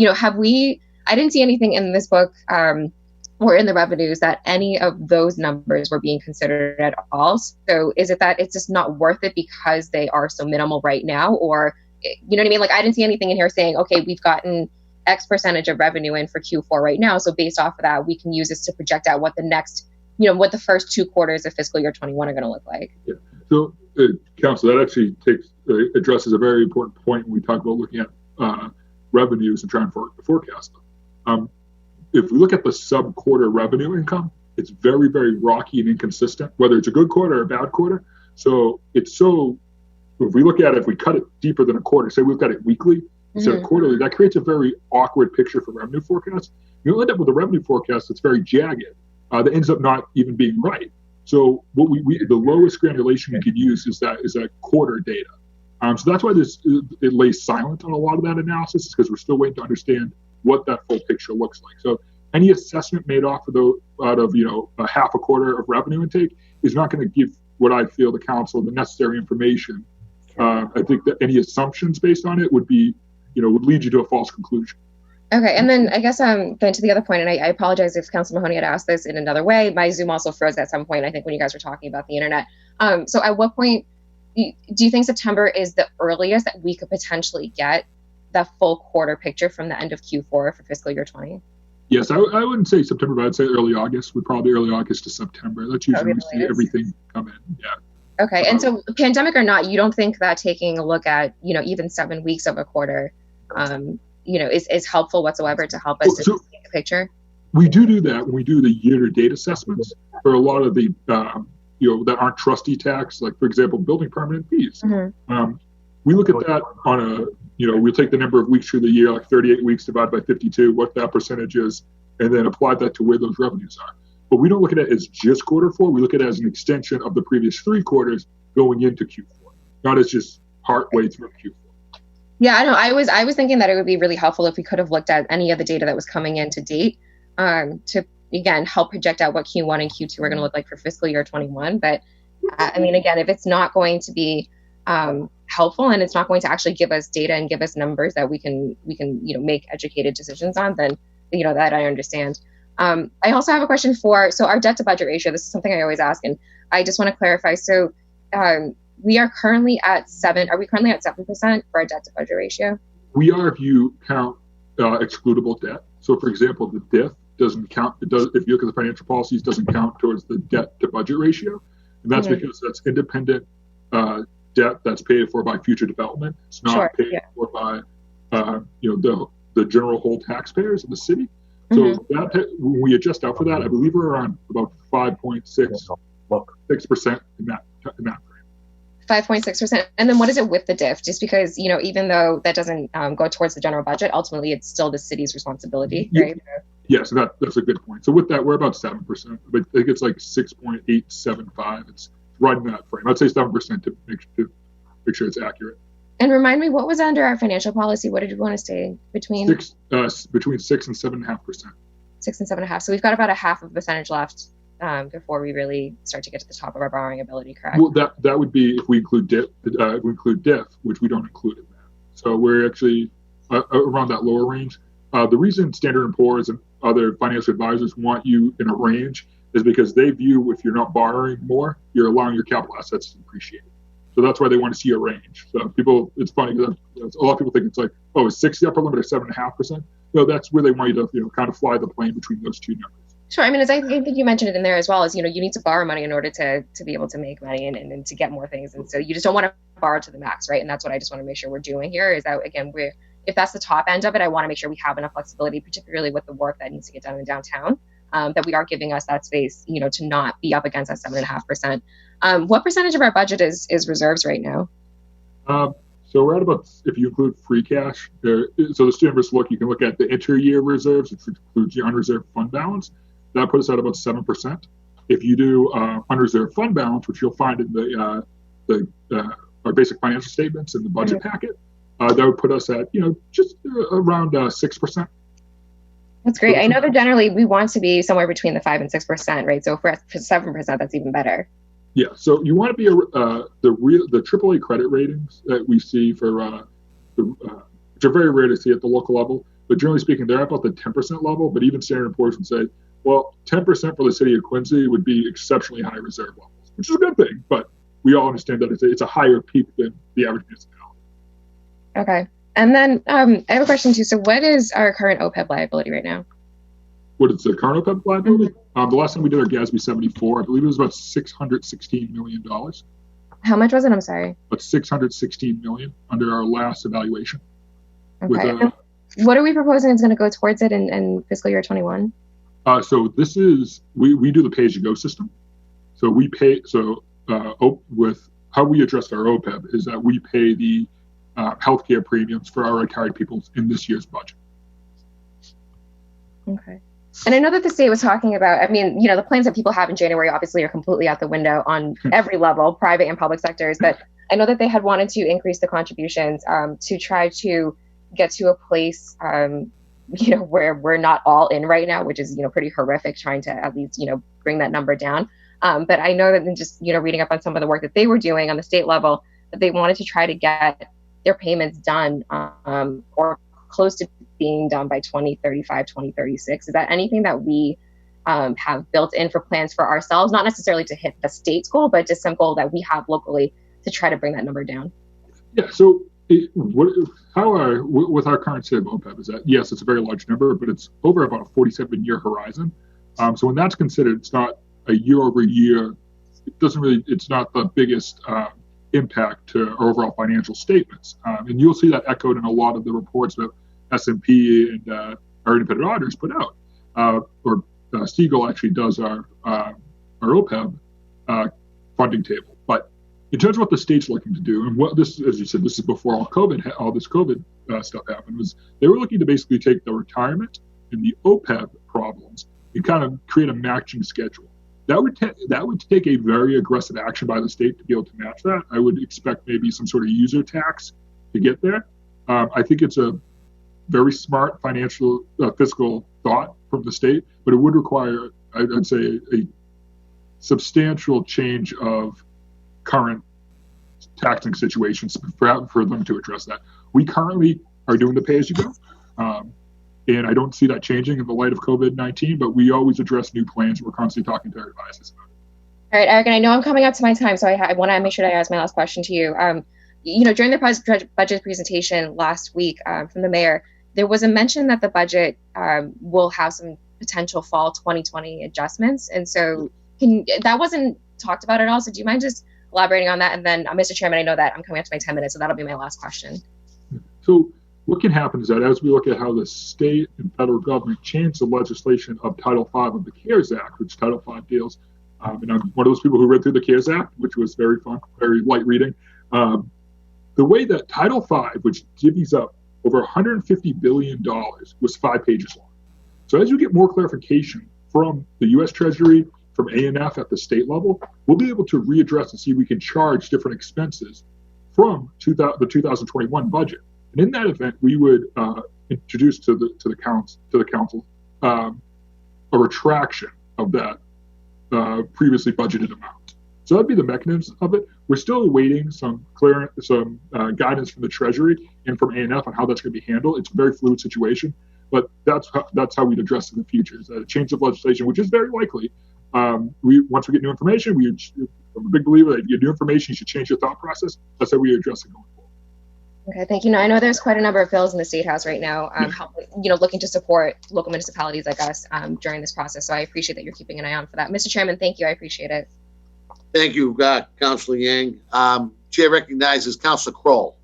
I didn't see anything in this book or in the revenues that any of those numbers were being considered at all. So is it that it's just not worth it because they are so minimal right now? Or, you know what I mean? I didn't see anything in here saying, okay, we've gotten X percentage of revenue in for Q4 right now. So based off of that, we can use this to project out what the next, what the first 2 quarters of fiscal year 21 are going to look like. Yeah. So, Council, that actually addresses a very important point when we talk about looking at revenues and trying to forecast them. If we look at the sub-quarter revenue income, it's very, very rocky and inconsistent, whether it's a good quarter or a bad quarter. So if we look at it, if we cut it deeper than a quarter, say we look at it weekly instead of quarterly, that creates a very awkward picture for revenue forecasts. You'll end up with a revenue forecast that's very jagged, that ends up not even being right. So what the lowest granulation we could use is that quarter data. So that's why it lays silent on a lot of that analysis, is because we're still waiting to understand what that full picture looks like. So any assessment made out of a half a quarter of revenue intake is not going to give what I feel the council the necessary information. I think that any assumptions based on it would lead you to a false conclusion. Okay, and then I guess then to the other point, and I apologize if Councilor Mahoney had asked this in another way. My Zoom also froze at some point, I think, when you guys were talking about the internet. So at what point do you think September is the earliest that we could potentially get the full quarter picture from the end of Q4 for fiscal year 20? Yes, I wouldn't say September, but I'd say early August. Probably early August to September. That's usually when we see everything come in. Yeah. Okay, and so pandemic or not, you don't think that taking a look at, even 7 weeks of a quarter, is helpful whatsoever to help us to take a picture? We do that when we do the year-to-date assessments for a lot of the, that aren't trustee tax, like, for example, building permanent fees. Mm-hmm. We look at that on we'll take the number of weeks through the year, like 38 weeks divided by 52, what that percentage is, and then apply that to where those revenues are. But we don't look at it as just Q4. We look at it as an extension of the previous 3 quarters going into Q4, not as just part way through Q4. Yeah, I know. I was thinking that it would be really helpful if we could have looked at any of the data that was coming in to date to, again, help project out what Q1 and Q2 are going to look like for fiscal year 21. But again, if it's not going to be helpful and it's not going to actually give us data and give us numbers that we can make educated decisions on, then that I understand. I also have a question so our debt to budget ratio. This is something I always ask, and I just want to clarify. So we are currently at 7%. Are we currently at 7% for our debt to budget ratio? We are if you count excludable debt. So, for example, the DIF doesn't count. It does. If you look at the financial policies, doesn't count towards the debt to budget ratio, and that's because that's independent debt that's paid for by future development. It's not paid for by the general whole taxpayers of the city. So that when we adjust out for that, I believe we're around about 5.6% in that frame. 5.6%. And then what is it with the diff? Just because, even though that doesn't go towards the general budget, ultimately it's still the city's responsibility, Yeah. right? Yeah, so that's a good point. So with that, we're about 7%, but I think it's like 6.875. It's right in that frame. I'd say 7% to make sure it's accurate. And remind me, what was under our financial policy? What did you want to stay between? Between 6 and 7.5%. 6 and 7.5. So we've got about a half of a percentage left before we really start to get to the top of our borrowing ability, correct? Well, that would be if we include diff, which we don't include in that. So we're actually around that lower range. The reason Standard & Poor's and other financial advisors want you in a range is because they view if you're not borrowing more, you're allowing your capital assets to depreciate. So that's why they want to see a range. So it's funny because a lot of people think it's like, oh, is 6 the upper limit or 7.5%? No, that's where they want you to, kind of fly the plane between those two numbers. Sure. I mean, as I think you mentioned it in there as well, as you need to borrow money in order to be able to make money and to get more things. And so you just don't want to borrow to the max, right? And that's what I just want to make sure we're doing here is that, again, if that's the top end of it, I want to make sure we have enough flexibility, particularly with the work that needs to get done in downtown, that we are giving us that space, to not be up against that 7.5%. What percentage of our budget is reserves right now? So we're at about, if you include free cash, so the student you can look at the inter-year reserves, which includes your unreserved fund balance. That puts us at about 7%. If you do unreserved fund balance, which you'll find in our basic financial statements in the budget packet, that would put us at, just around 6%. That's great. I know that generally we want to be somewhere between the 5 and 6%, right? So if we're at 7%, that's even better. Yeah. So you want to be the AAA credit ratings that we see for which are very rare to see at the local level, but generally speaking, they're about the 10% level. But even Standard & Poor's would say, well, 10% for the city of Quincy would be exceptionally high reserve levels, which is a good thing. But we all understand that it's a higher peak than the average municipality. Okay. And then I have a question too. So what is our current OPEB liability right now? What is the current OPEB liability? The last time we did our GASB 74, I believe it was about $616 million. How much was it? I'm sorry. About $616 million under our last evaluation. Okay. What are we proposing is going to go towards it in fiscal year 21? So this is, we do the pay-as-you-go system. So we pay, with how we address our OPEB is that we pay the healthcare premiums for our retired people in this year's budget. Okay. And I know that the state was talking about, the plans that people have in January obviously are completely out the window on every level, private and public sectors. But I know that they had wanted to increase the contributions to try to get to a place, where we're not all in right now, which is, pretty horrific, trying to at least, bring that number down. But I know that in just, reading up on some of the work that they were doing on the state level, that they wanted to try to get their payments done or close to being done by 2035, 2036. Is that anything that we have built in for plans for ourselves, not necessarily to hit the state's goal, but just some goal that we have locally to try to bring that number down? Yeah. So with our current state of OPEB is that, yes, it's a very large number, but it's over about a 47-year horizon. So when that's considered, it's not a year over year. It's not the biggest impact to our overall financial statements. And you'll see that echoed in a lot of the reports that S&P and our independent auditors put out. Siegel actually does our OPEB funding table. But in terms of what the state's looking to do, and what this, as you said, this is before all this COVID stuff happened, was they were looking to basically take the retirement and the OPEB problems and kind of create a matching schedule. That would take a very aggressive action by the state to be able to match that. I would expect maybe some sort of user tax to get there. I think it's a very smart fiscal thought from the state, but it would require, I'd say, a substantial change of current taxing situations for them to address that. We currently are doing the pay-as-you-go, and I don't see that changing in the light of COVID-19, but we always address new plans. We're constantly talking to our advisors about it. All right, Eric, and I know I'm coming up to my time, so I want to make sure that I ask my last question to you. During the budget presentation last week from the mayor, there was a mention that the budget will have some potential fall 2020 adjustments. And so that wasn't talked about at all. So do you mind just elaborating on that? And then, Mr. Chairman, I know that I'm coming up to my 10 minutes, so that'll be my last question. So what can happen is that as we look at how the state and federal government changed the legislation of Title V of the CARES Act, which Title V deals And I'm one of those people who read through the CARES Act, which was very fun, very light reading. The way that Title V, which divvies up over $150 billion, was 5 pages long. So as you get more clarification from the U.S. Treasury, from A&F at the state level, we'll be able to readdress and see if we can charge different expenses from the 2021 budget. And in that event, we would introduce to the council a retraction of that previously budgeted amount. So that'd be the mechanism of it. We're still awaiting some guidance from the Treasury and from A&F on how that's going to be handled. It's a very fluid situation, but that's how we'd address it in the future. Is a change of legislation, which is very likely. Once we get new information, I'm a big believer that if you get new information, you should change your thought process. That's how we address it going forward. Okay, thank you. Now, I know there's quite a number of bills in the State House right now, looking to support local municipalities like us during this process. So I appreciate that you're keeping an eye on for that. Mr. Chairman, thank you. I appreciate it. Thank you, Councilor Yang. Chair recognizes Councilor Kroll.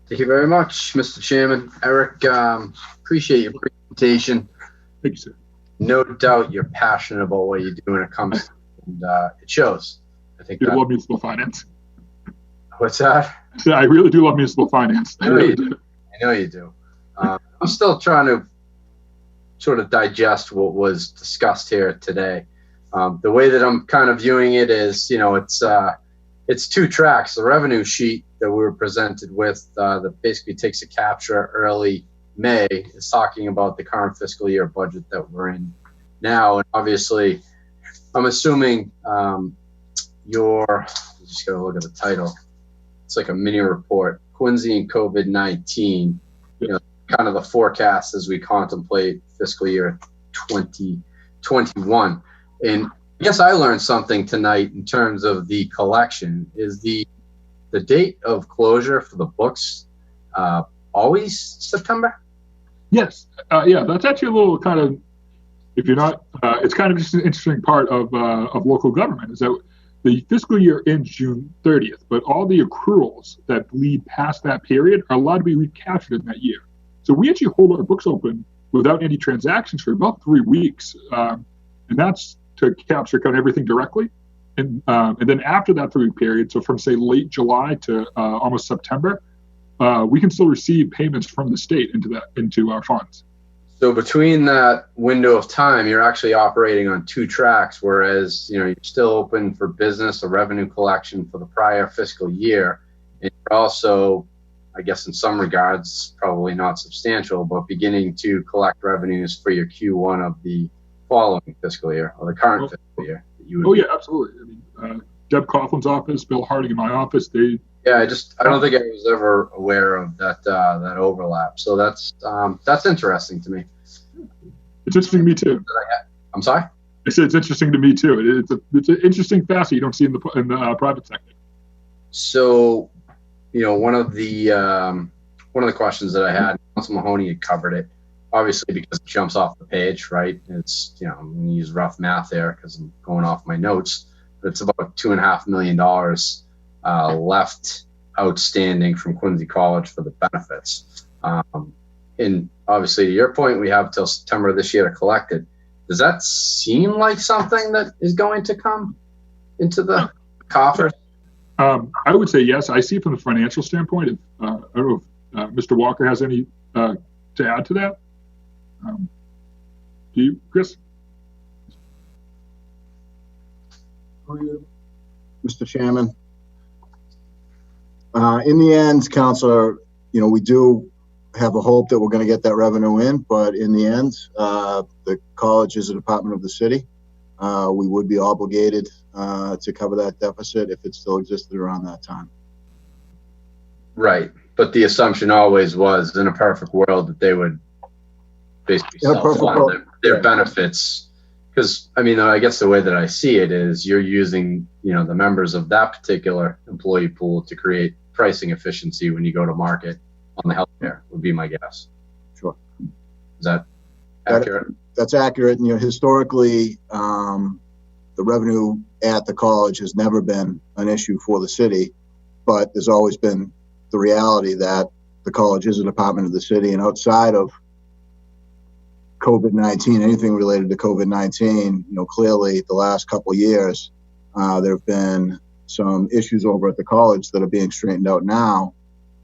Thank you very much, Mr. Chairman. Eric, appreciate your presentation. Thank you, sir. No doubt you're passionate about what you do when it comes to, and it shows. I think I love municipal finance. What's that? I really do love municipal finance. I know you do. I'm still trying to sort of digest what was discussed here today. The way that I'm kind of viewing it is, it's 2 tracks. The revenue sheet that we were presented with that basically takes a capture early May is talking about the current fiscal year budget that we're in now. And obviously, I'm assuming just got to look at the title. It's like a mini report, Quincy and COVID-19, kind of the forecast as we contemplate fiscal year 2021. And I guess I learned something tonight in terms of the collection. Is the date of closure for the books always September? Yes. Yeah, that's actually a little kind of, if you're not, it's kind of just an interesting part of local government is that the fiscal year ends June 30th, but all the accruals that lead past that period are allowed to be recaptured in that year. So we actually hold our books open without any transactions for about 3 weeks. And that's to capture kind of everything directly. And then after that 3-week period, so from say late July to almost September, we can still receive payments from the state into our funds. So between that window of time, you're actually operating on 2 tracks, whereas you're still open for business or revenue collection for the prior fiscal year, and you're also, I guess in some regards, probably not substantial, but beginning to collect revenues for your Q1 of the following fiscal year or the current fiscal year. Yeah, absolutely. I mean, Deb Coughlin's office, Bill Harding in my office, I don't think I was ever aware of that overlap. So that's interesting to me. It's interesting to me too. I'm sorry? I said it's interesting to me too. It's an interesting facet you don't see in the private sector. So, one of the questions that I had, Council Mahoney had covered it, obviously because it jumps off the page, right? It's I'm going to use rough math there because I'm going off my notes, but it's about $2.5 million left outstanding from Quincy College for the benefits. And obviously, to your point, we have till September of this year to collect it. Does that seem like something that is going to come into the coffers? I would say yes. I see it from the financial standpoint. I don't know if Mr. Walker has any to add to that. Do you, Chris? Mr. Chairman. In the end, Councilor, we do have a hope that we're going to get that revenue in, but in the end, the college is a department of the city. We would be obligated to cover that deficit if it still existed around that time. Right, but the assumption always was, in a perfect world, that they would basically self-fund their benefits. Because, I guess the way that I see it is you're using, the members of that particular employee pool to create pricing efficiency when you go to market on the healthcare, would be my guess. Sure. Is that accurate? That's accurate. And historically, the revenue at the college has never been an issue for the city, but there's always been the reality that the college is a department of the city, and outside of COVID-19, anything related to COVID-19, clearly the last couple of years, there have been some issues over at the college that are being straightened out now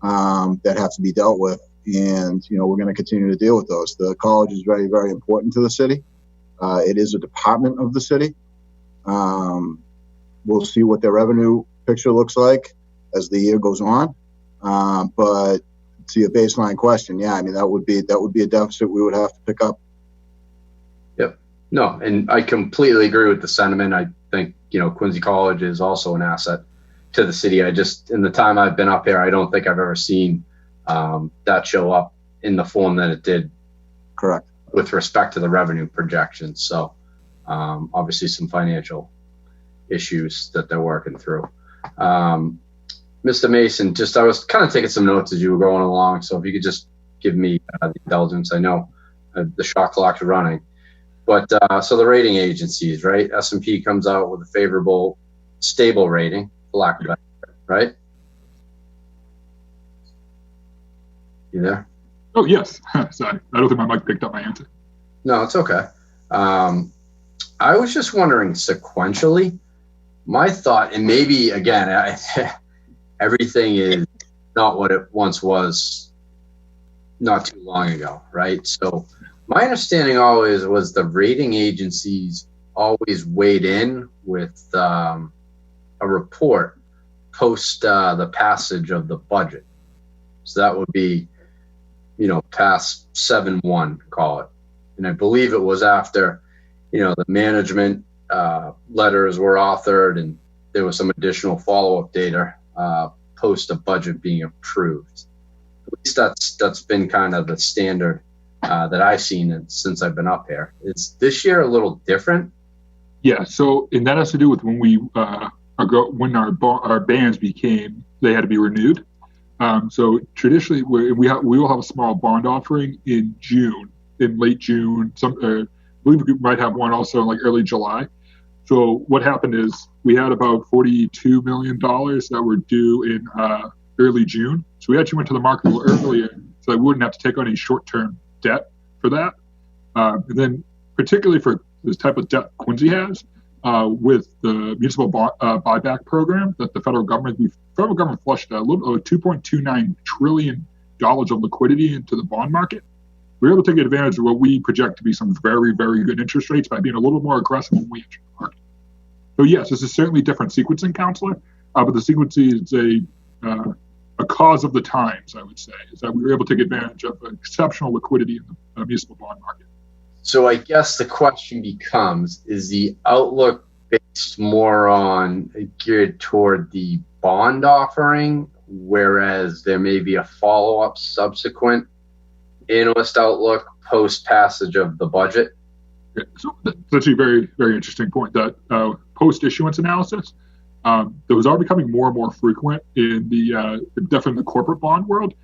that have to be dealt with. And, we're going to continue to deal with those. The college is very, very important to the city. It is a department of the city. We'll see what their revenue picture looks like as the year goes on. But to your baseline question, yeah, I mean, that would be a deficit we would have to pick up. Yep. No, and I completely agree with the sentiment. I think, Quincy College is also an asset to the city. In the time I've been up here, I don't think I've ever seen that show up in the form that it did. Correct. With respect to the revenue projections. So obviously some financial issues that they're working through. Mr. Mason, I was kind of taking some notes as you were going along. So if you could just give me the indulgence. I know the shot clock's running. But so the rating agencies, right? S&P comes out with a favorable, stable rating, for lack of a better word, right? You there? Oh, yes. Sorry. I don't think my mic picked up my answer. No, it's okay. I was just wondering sequentially, my thought, and maybe, again, everything is not what it once was not too long ago, right? So my understanding always was the rating agencies always weighed in with a report post the passage of the budget. So that would be, past 7/1, call it. And I believe it was after, the management letters were authored and there was some additional follow-up data post a budget being approved. At least that's been kind of the standard that I've seen since I've been up here. Is this year a little different? Yeah. So, and that has to do with when when our bands they had to be renewed. So traditionally, we will have a small bond offering in late June. I believe we might have one also in like early July. So what happened is we had about $42 million that were due in early June. So we actually went to the market a little earlier so I wouldn't have to take on any short-term debt for that. And then particularly for this type of debt Quincy has, with the municipal buyback program that the federal government flushed a little over $2.29 trillion of liquidity into the bond market. We were able to take advantage of what we project to be some very, very good interest rates by being a little more aggressive when we enter the market. So yes, this is certainly different sequencing, Counselor, but the sequencing is a cause of the times, I would say, is that we were able to take advantage of exceptional liquidity in the municipal bond market. So I guess the question becomes, is the outlook based more on geared toward the bond offering, whereas there may be a follow-up subsequent analyst outlook post passage of the budget? Yeah, so that's actually a very, very interesting point. That post-issuance analysis, those are becoming more and more frequent in definitely the corporate bond world.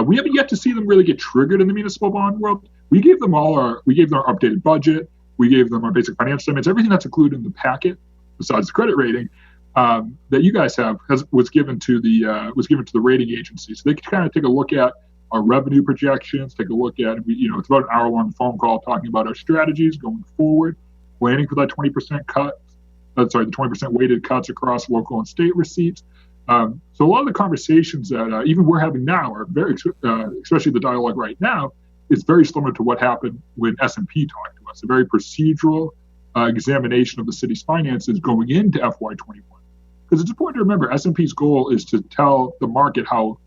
We haven't yet to see them really get triggered in the municipal bond world. We gave them our updated budget. We gave them our basic financial statements. Everything that's included in the packet, besides the credit rating, that you guys have was given to the rating agency. So they can kind of take a look at our revenue projections, take a look at, it's about an hour-long phone call talking about our strategies going forward, planning for that 20% cut, the 20% weighted cuts across local and state receipts. So a lot of the conversations that even we're having now are very, especially the dialogue right now, is very similar to what happened when S&P talked to us. A very procedural examination of the city's finances going into FY21. Because it's important to remember, S&P's goal is to tell the market how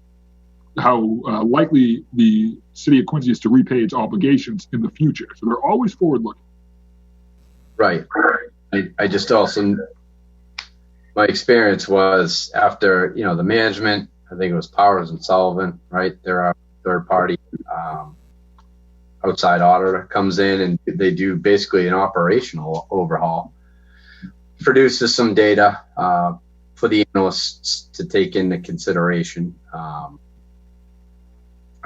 likely the city of Quincy is to repay its obligations in the future. So they're always forward-looking. Right. I just also, my experience was after, the management, I think it was Powers and Sullivan, right? They're our third-party outside auditor, comes in and they do basically an operational overhaul, produces some data for the analysts to take into consideration. I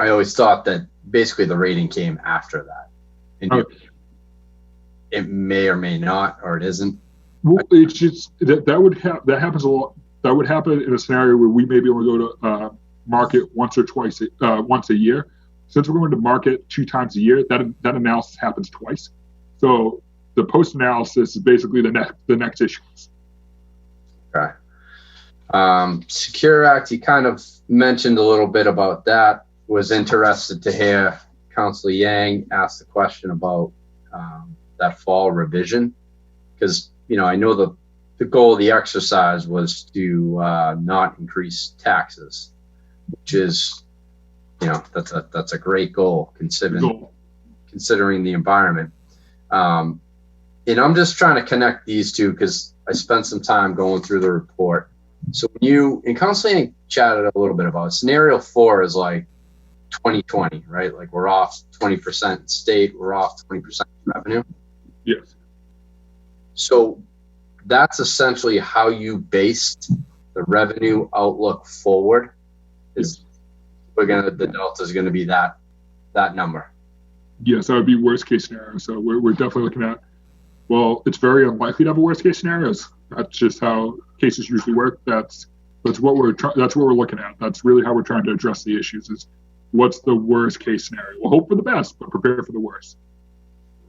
always thought that basically the rating came after that. And it may or may not, or it isn't. Well, it's just that happens a lot. That would happen in a scenario where we may be able to go to market once a year. since we're going to market 2 times a year, that analysis happens twice. So the post analysis is basically the next issuance. Okay. Secure Act, you kind of mentioned a little bit about that. Was interested to hear Councilor Yang ask the question about that fall revision, because I know the goal of the exercise was to not increase taxes, which is that's a great goal considering the environment. And I'm just trying to connect these two because I spent some time going through the report. So when you and Councilor Yang chatted a little bit about it, scenario 4 is like 2020, right? Like we're off 20% state, we're off 20% revenue. Yes. So that's essentially how you based the revenue outlook forward. Is the delta is going to be that number. Yes, that would be worst case scenario. So we're definitely looking at, well, it's very unlikely to have a worst case scenarios. That's just how cases usually work. That's what we're looking at. That's really how we're trying to address the issues. Is what's the worst case scenario? We'll hope for the best, but prepare for the worst.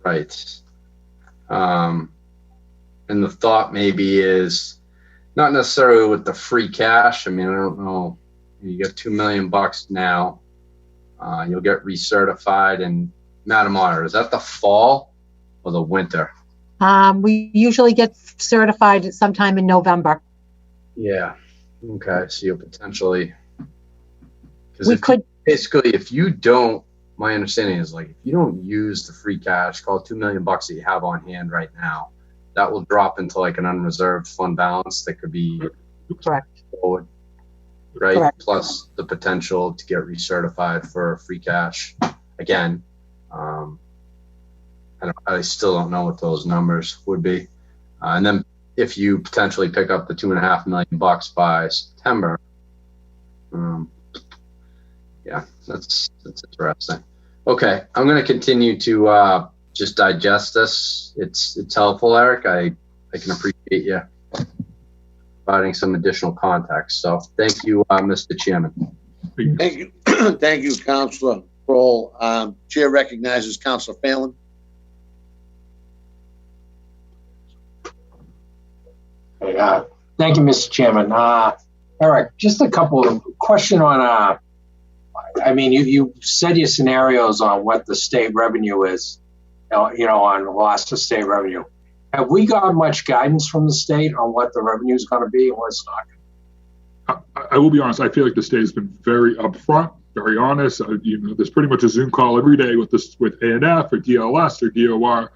Right. And the thought maybe is not necessarily with the free cash. I mean, I don't know. You get $2 million now. You'll get recertified. And Madam Auditor, is that the fall or the winter? We usually get certified sometime in November. Yeah. Okay. So you'll potentially. If you don't, my understanding is like if you don't use the free cash, call it $2 million that you have on hand right now, that will drop into like an unreserved fund balance that could be Correct. forward, right? Correct. Plus the potential to get recertified for free cash again. I still don't know what those numbers would be. And then if you potentially pick up the $2.5 million by September, yeah, that's interesting. Okay, I'm going to continue to just digest this. It's helpful, Eric. I can appreciate you providing some additional context. So thank you, Mr. Chairman. Thank you. Thank you, Councilor Kroll. Chair recognizes Councilor Phelan. Thank you, Mr. Chairman. Eric, just a couple of question on, I mean, you said your scenarios on what the state revenue is, on loss of state revenue. Have we got much guidance from the state on what the revenue is going to be and what it's not? I will be honest. I feel like the state has been very upfront, very honest. There's pretty much a Zoom call every day with ANF or DLS or DOR,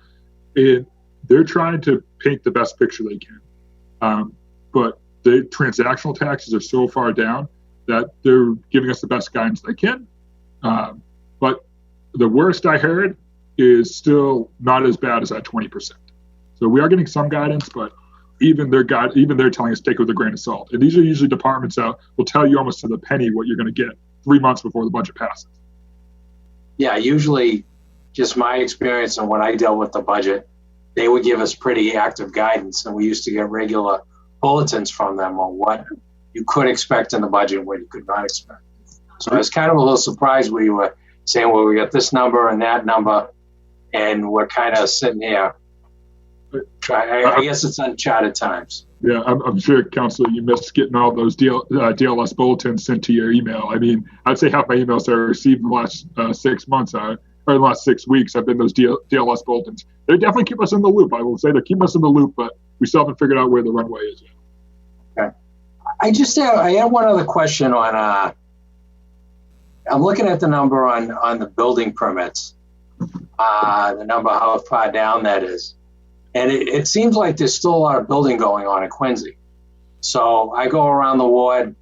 and they're trying to paint the best picture they can. But the transactional taxes are so far down that they're giving us the best guidance they can. But the worst I heard is still not as bad as that 20%. So we are getting some guidance, but even they're telling us take it with a grain of salt. And these are usually departments that will tell you almost to the penny what you're going to get 3 months before the budget passes. Yeah, usually just my experience and when I dealt with the budget, they would give us pretty active guidance, and we used to get regular bulletins from them on what you could expect in the budget and what you could not expect. So I was kind of a little surprised we were saying, well, we got this number and that number, and we're kind of sitting here. I guess it's uncharted times. Yeah, I'm sure, Councilor, you missed getting all those DLS bulletins sent to your email. I mean, I'd say half my emails I received in the last 6 months or the last 6 weeks have been those DLS bulletins. They definitely keep us in the loop. I will say they're keeping us in the loop, but we still haven't figured out where the runway is yet. Okay. I have one other question on, I'm looking at the number on the building permits, the number, how far down that is. And it seems like there's still a lot of building going on in Quincy. So I go around the ward.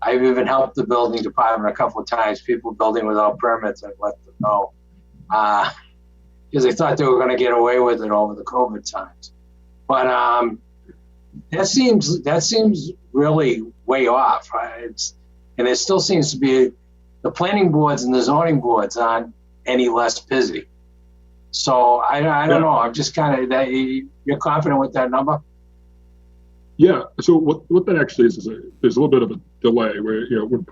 I've even helped the building department a couple of times. People building without permits, I've let them know. Because they thought they were going to get away with it over the COVID times. But that seems really way off. Right? And there still seems to be, the planning boards and the zoning boards aren't any less busy. So I don't know. I'm just kind of, you're confident with that number? Yeah. So what that actually is there's a little bit of a delay where when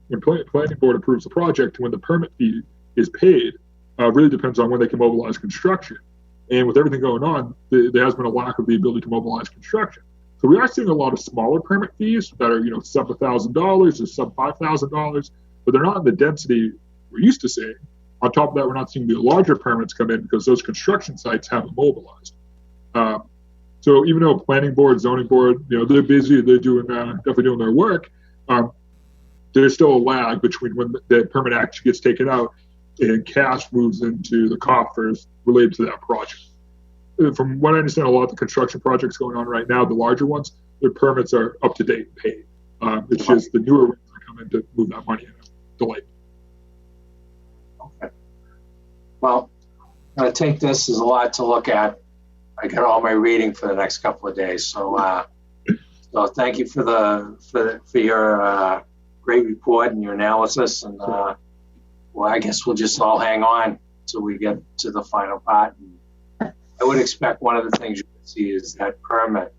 when planning board approves the project to when the permit fee is paid really depends on when they can mobilize construction. And with everything going on, there has been a lack of the ability to mobilize construction. So we are seeing a lot of smaller permit fees that are, sub $1,000 or sub $5,000, but they're not in the density we're used to seeing. On top of that, we're not seeing the larger permits come in because those construction sites haven't mobilized. So even though planning board, zoning board, they're busy, they're doing definitely doing their work, there's still a lag between when the permit actually gets taken out and cash moves into the coffers related to that project. From what I understand, a lot of the construction projects going on right now, the larger ones, their permits are up to date and paid. It's just the newer ones that come in to move that money in delayed. Okay. Well, I'm going to take this as a lot to look at. I got all my reading for the next couple of days. So thank you for your great report and your analysis. And well, I guess we'll just all hang on till we get to the final part. And I would expect one of the things you can see is that permit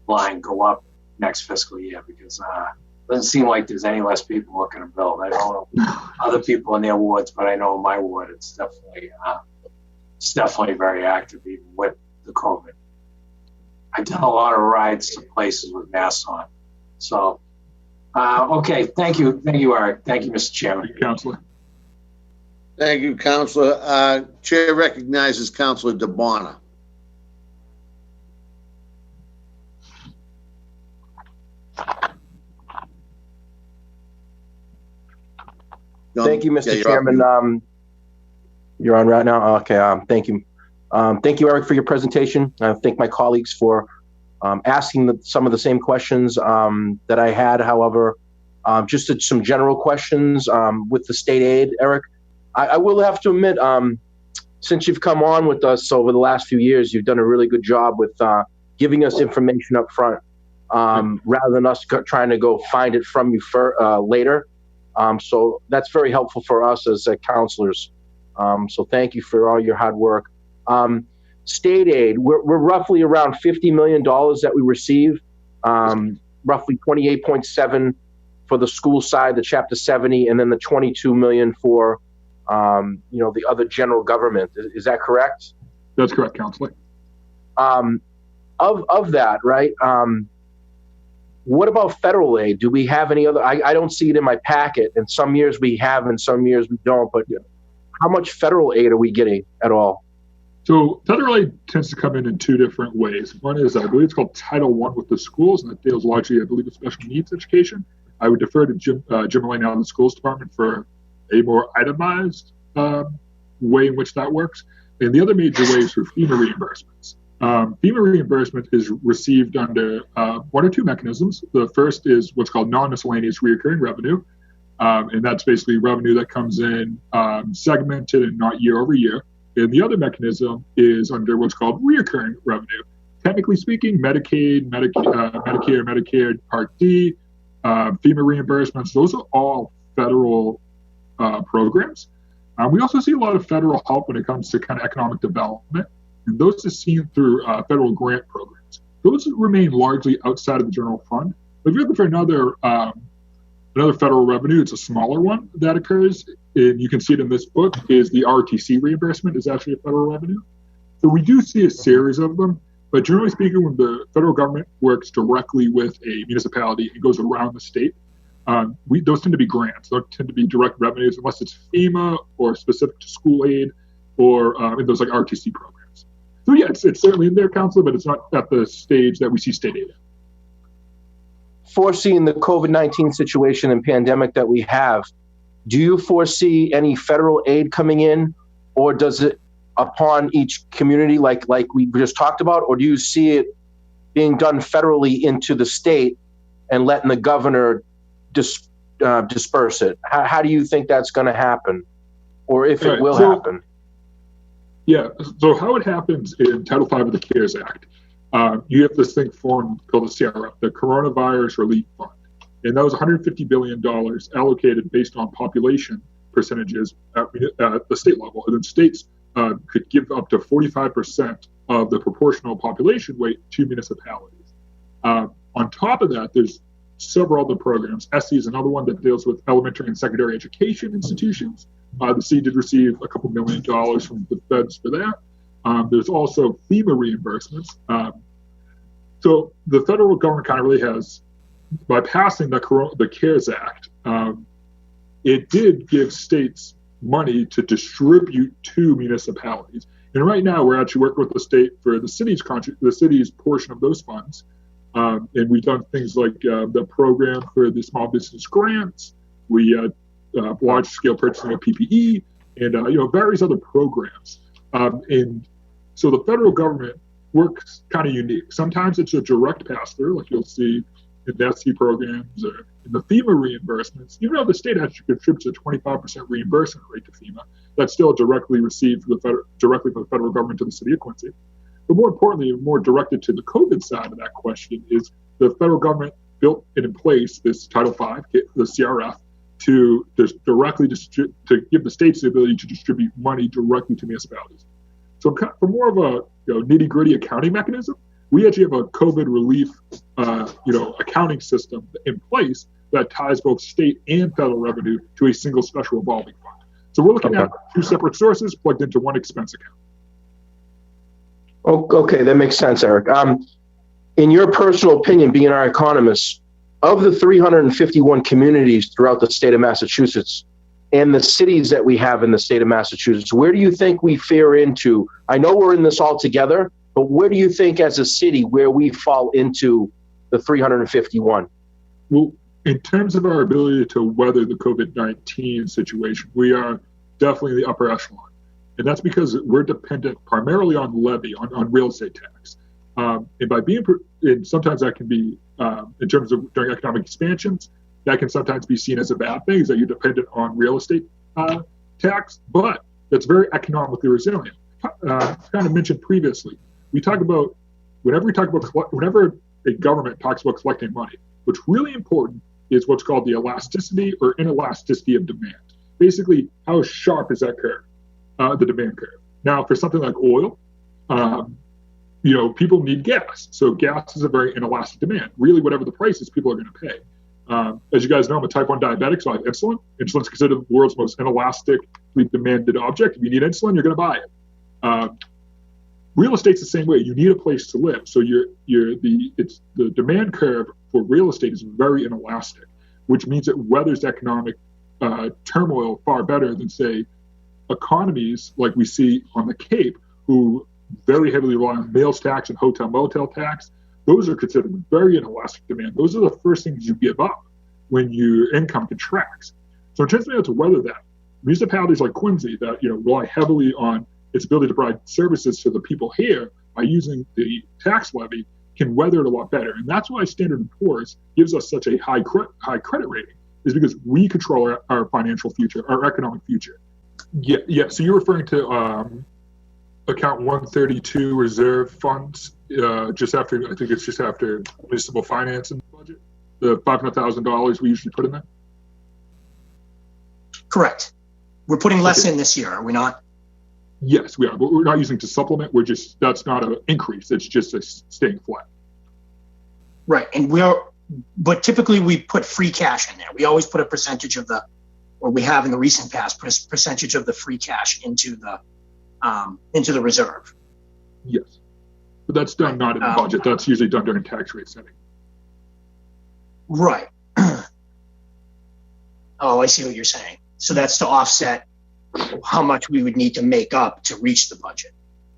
line go up next fiscal year, because it doesn't seem like there's any less people looking to build. I don't know other people in their wards, but I know in my ward it's definitely very active, even with the COVID. I've done a lot of rides to places with masks on. So, okay, thank you, Eric. Thank you, Mr. Chairman. Thank you, Councilor. Thank you, Councilor. Chair recognizes Councilor DeBona. Thank you, Mr. Yeah, Chairman. You're on right now? Okay, thank you. Thank you, Eric, for your presentation. I thank my colleagues for asking some of the same questions that I had. However, just some general questions with the state aid, Eric. I will have to admit, since you've come on with us over the last few years, you've done a really good job with giving us information up front rather than us trying to go find it from you later. So that's very helpful for us as counselors. So thank you for all your hard work. State aid, we're roughly around $50 million that we receive, roughly 28.7 for the school side, the Chapter 70, and then the 22 million for the other general government. Is that correct? That's correct, Councilor. Of that, right? What about federal aid? Do we have any other? I don't see it in my packet. And some years we have, and some years we don't. But how much federal aid are we getting at all? So federal aid tends to come in two different ways. One is, I believe it's called Title I with the schools, and that deals largely, I believe, with special needs education. I would defer to Jim Mullane out of the schools department for a more itemized way in which that works. And the other major way is for FEMA reimbursements. FEMA reimbursement is received under one or two mechanisms. The first is what's called non-miscellaneous reoccurring revenue. And that's basically revenue that comes in segmented and not year over year. And the other mechanism is under what's called reoccurring revenue. Technically speaking, Medicaid, Medicare, Medicare Part D, FEMA reimbursements, those are all federal programs. We also see a lot of federal help when it comes to kind of economic development, and those are seen through federal grant programs. Those remain largely outside of the general fund. But if you're looking for another federal revenue, it's a smaller one that occurs, and you can see it in this book, is the RTC reimbursement is actually a federal revenue. So we do see a series of them, but generally speaking, when the federal government works directly with a municipality and goes around the state, those tend to be grants. Those tend to be direct revenues, unless it's FEMA or specific to school aid or in those like RTC programs. So yeah, it's certainly in there, Councilor, but it's not at the stage that we see state aid. Foreseeing the COVID-19 situation and pandemic that we have, do you foresee any federal aid coming in, or does it upon each community like we just talked about, or do you see it being done federally into the state and letting the governor disperse it? How do you think that's going to happen, or if it will happen? Yeah, so how it happens in Title V of the CARES Act, you have this thing formed called the CRF, the Coronavirus Relief Fund. And that was $150 billion allocated based on population percentages at the state level. And then states could give up to 45% of the proportional population weight to municipalities. On top of that, there's several other programs. SE is another one that deals with elementary and secondary education institutions. The city did receive a couple $1 million from the feds for that. There's also FEMA reimbursements. So the federal government kind of really has, by passing the CARES Act, it did give states money to distribute to municipalities. And right now, we're actually working with the state for the city's portion of those funds. And we've done things like the program for the small business grants. We large-scale purchasing of PPE, and various other programs. And so the federal government works kind of unique. Sometimes it's a direct pass-through, like you'll see in the SC programs or in the FEMA reimbursements. Even though the state actually contributes a 25% reimbursement rate to FEMA, that's still directly received directly from the federal government to the city of Quincy. But more importantly, more directed to the COVID side of that question, is the federal government built in place this Title V, the CRF, to directly to give the states the ability to distribute money directly to municipalities. So for more of a nitty-gritty accounting mechanism, we actually have a COVID relief accounting system in place that ties both state and federal revenue to a single special revolving fund. So we're looking at two separate sources plugged into one expense account. Okay, that makes sense, Eric. In your personal opinion, being our economist, of the 351 communities throughout the state of Massachusetts and the cities that we have in the state of Massachusetts, where do you think we fare into? I know we're in this all together, but where do you think as a city where we fall into the 351? Well, in terms of our ability to weather the COVID-19 situation, we are definitely the upper echelon. And that's because we're dependent primarily on levy, on real estate tax. And by being, and sometimes that can be, in terms of during economic expansions, that can sometimes be seen as a bad thing, is that you're dependent on real estate tax, but that's very economically resilient. Kind of mentioned previously, we talk about, whenever a government talks about collecting money, what's really important is what's called the elasticity or inelasticity of demand. Basically, how sharp is that curve, the demand curve? Now, for something like oil, people need gas. So gas is a very inelastic demand. Really, whatever the price is, people are going to pay. As you guys know, I'm a type 1 diabetic, so I have insulin. Insulin is considered the world's most inelastically demanded object. If you need insulin, you're going to buy it. Real estate's the same way. You need a place to live. So the demand curve for real estate is very inelastic, which means it weathers economic turmoil far better than, say, economies like we see on the Cape, who very heavily rely on meals tax and hotel motel tax. Those are considered very inelastic demand. Those are the first things you give up when your income contracts. So in terms of being able to weather that, municipalities like Quincy that rely heavily on its ability to provide services to the people here by using the tax levy can weather it a lot better. And that's why Standard & Poor's gives us such a high credit rating, is because we control our financial future, our economic future. Yeah. So you're referring to account 132 reserve funds, just after municipal finance in the budget, the $500,000 we usually put in there? Correct. We're putting less in this year, are we not? Yes, we are, but we're not using to supplement. That's not an increase. It's just a staying flat. Right, but typically we put free cash in there. We always put a percentage of or we have in the recent past, put a percentage of the free cash into the reserve. Yes, but that's done not in the budget. That's usually done during tax rate setting. Right. Oh, I see what you're saying. So that's to offset how much we would need to make up to reach the budget.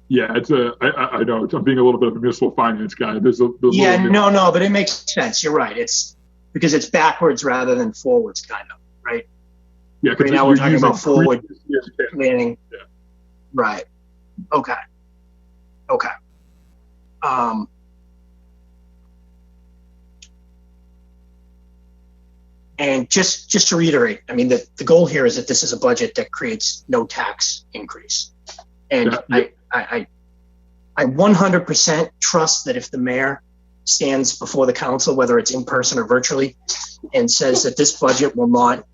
Yeah, I know I'm being a little bit of a municipal finance guy. But it makes sense. You're right. It's because it's backwards rather than forwards, kind of, right? Yeah, right now we're talking about forward planning. Yeah. Right. Okay. And just to reiterate, I mean, the goal here is that this is a budget that creates no tax increase. And I 100% trust that if the mayor stands before the council, whether it's in person or virtually, and says that this budget will not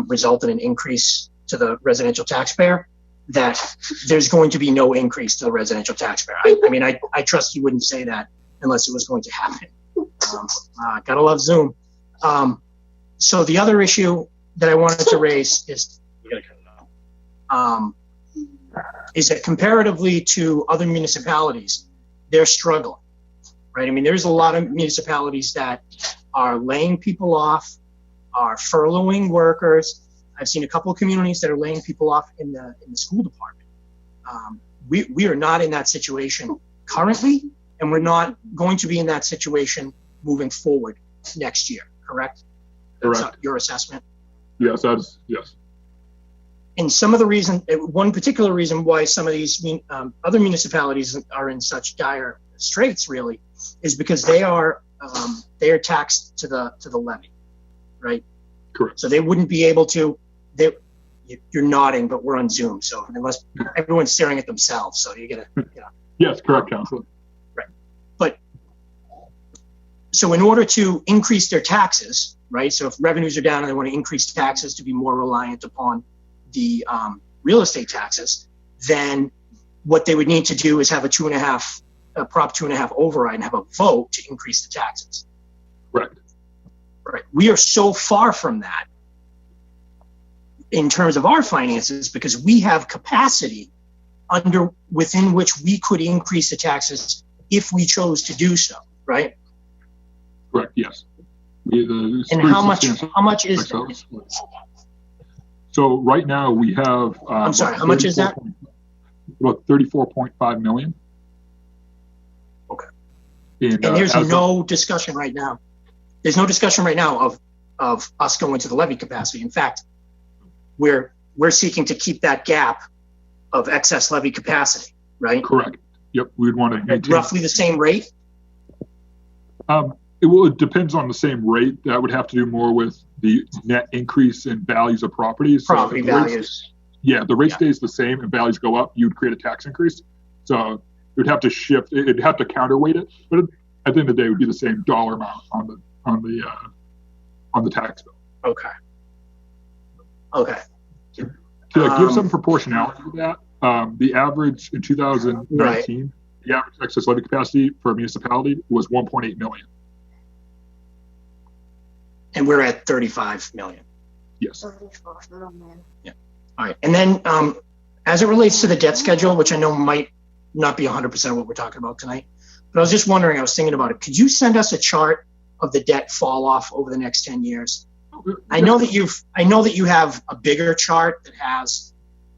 result in an increase to the residential taxpayer, that there's going to be no increase to the residential taxpayer. I trust you wouldn't say that unless it was going to happen. Gotta love Zoom. So the other issue that I wanted to raise is, is that comparatively to other municipalities, they're struggling, right? I mean, there's a lot of municipalities that are laying people off, are furloughing workers. I've seen a couple of communities that are laying people off in the school department. We are not in that situation currently, and we're not going to be in that situation moving forward next year, correct? Correct. That's your assessment? Yes, that is, yes. And some of the reason, one particular reason why some of these other municipalities are in such dire straits, really, is because they are taxed to the levy, right? Correct. So they wouldn't be able to. You're nodding, but we're on Zoom, so unless everyone's staring at themselves, so you get a. Yes, correct, Councilor. Right, but so in order to increase their taxes, right? So if revenues are down and they want to increase taxes to be more reliant upon the real estate taxes, then what they would need to do is have a Prop 2.5 override and have a vote to increase the taxes. Correct. Right. We are so far from that in terms of our finances because we have capacity within which we could increase the taxes if we chose to do so, right? Correct, yes. And how much is that? So right now we have. I'm sorry, how much is that? About 34.5 million. Okay. And there's no discussion right now. There's no discussion right now of us going to the levy capacity. In fact, we're seeking to keep that gap of excess levy capacity, right? Correct. Yep, we'd want to At maintain roughly the same rate. It depends on the same rate. That would have to do more with the net increase in values of properties. Property values. The rate stays the same and values go up, you'd create a tax increase. So it would have to shift. It'd have to counterweight it, but at the end of the day, it would be the same dollar amount on the tax bill. Okay. Okay. To give some proportionality to that, the average in 2019, the average excess levy capacity for a municipality was 1.8 million. And we're at 35 million. Yes. Yeah. All right. And then as it relates to the debt schedule, which I know might not be 100% what we're talking about tonight, but I was just wondering, I was thinking about it. Could you send us a chart of the debt fall off over the next 10 years? I know that you have a bigger chart that has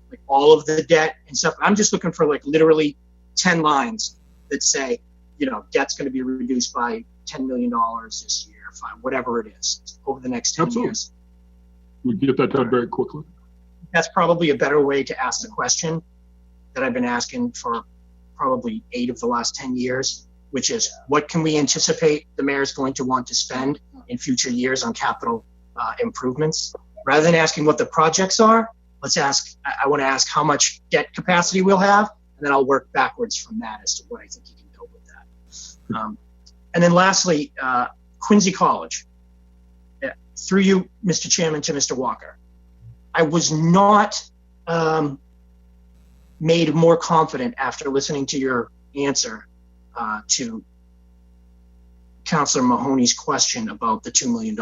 like all of the debt and stuff. I'm just looking for like literally 10 lines that say, debt's going to be reduced by $10 million this year, whatever it is, over the next 10 years. We can get that done very quickly. That's probably a better way to ask the question that I've been asking for probably 8 of the last 10 years, which is what can we anticipate the mayor's going to want to spend in future years on capital improvements? Rather than asking what the projects are, I want to ask how much debt capacity we'll have, and then I'll work backwards from that as to what I think you can build with that. And then lastly, Quincy College. Through you, Mr. Chairman, to Mr. Walker. I was not made more confident after listening to your answer to Councilor Mahoney's question about the $2 million.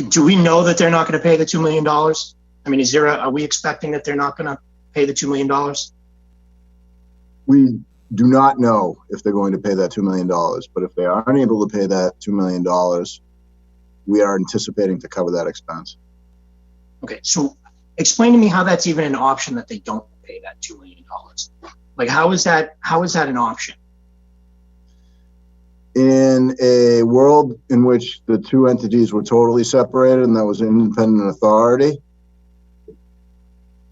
Do we know that they're not going to pay the $2 million? I mean, are we expecting that they're not going to pay the $2 million? We do not know if they're going to pay that $2 million, but if they are unable to pay that $2 million, we are anticipating to cover that expense. Okay, so explain to me how that's even an option that they don't pay that $2 million. Like, how is that an option? In a world in which the two entities were totally separated and that was an independent authority,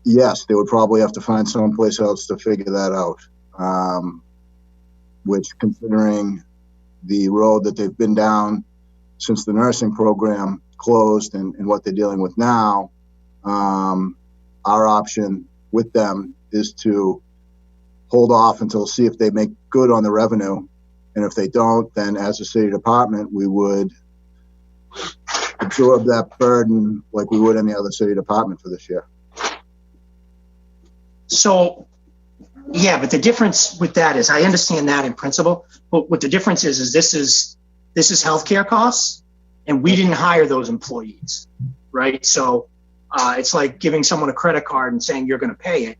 yes, they would probably have to find someplace else to figure that out. Which, considering the road that they've been down since the nursing program closed and what they're dealing with now, our option with them is to hold off until see if they make good on the revenue. And if they don't, then as a city department, we would absorb that burden like we would any other city department for this year. So Yeah, but the difference with that is, I understand that in principle, but what the difference is this is healthcare costs, and we didn't hire those employees, right? So it's like giving someone a credit card and saying you're going to pay it,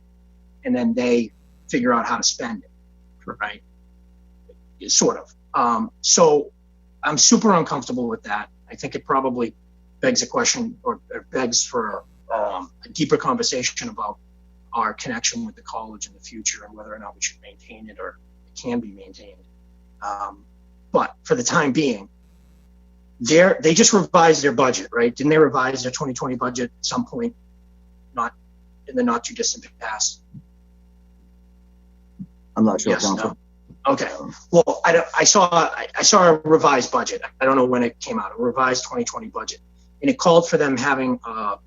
and then they figure out how to spend it, right? Sort of. So I'm super uncomfortable with that. I think it probably begs a question, or begs for a deeper conversation about our connection with the college in the future and whether or not we should maintain it or it can be maintained. But for the time being, they just revised their budget, right? Didn't they revise their 2020 budget at some point, not in the not too distant past? I'm not sure, Yes, Council. no. Okay. Well, I saw a revised budget. I don't know when it came out. A revised 2020 budget, and it called for them having a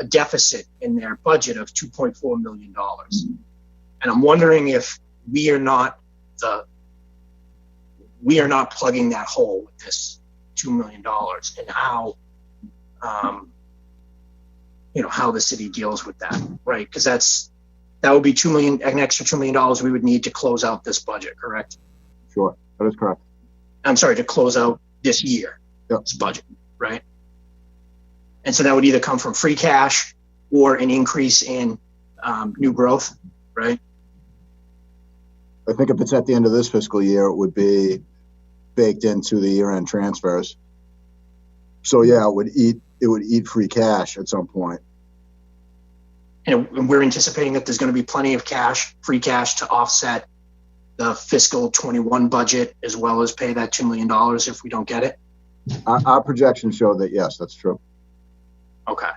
deficit in their budget of $2.4 million. And I'm wondering if we are not plugging that hole with this $2 million, and how how the city deals with that, right? Because that would be an extra $2 million we would need to close out this budget, correct? Sure, that is correct. I'm sorry, to close out this year, Yep. this budget, right? And so that would either come from free cash or an increase in new growth, right? I think if it's at the end of this fiscal year, it would be baked into the year-end transfers. So yeah, it would eat free cash at some point. And we're anticipating that there's going to be plenty of free cash to offset the fiscal 21 budget, as well as pay that $2 million if we don't get it. Our projections show that, yes, that's true. Okay.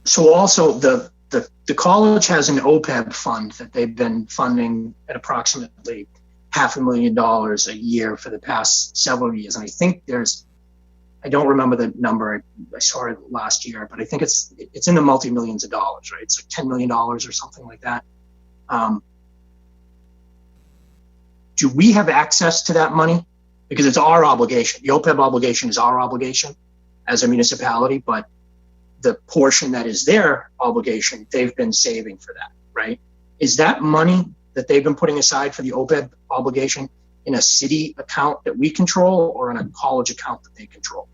So also the college has an OPEB fund that they've been funding at approximately $500,000 a year for the past several years. And I think I don't remember the number. I saw it last year, but I think it's in the multi-millions of dollars, right? It's like $10 million or something like that. Do we have access to that money? Because it's our obligation. The OPEB obligation is our obligation as a municipality, but the portion that is their obligation, they've been saving for that, right? Is that money that they've been putting aside for the OPEB obligation in a city account that we control, or in a college account that they control?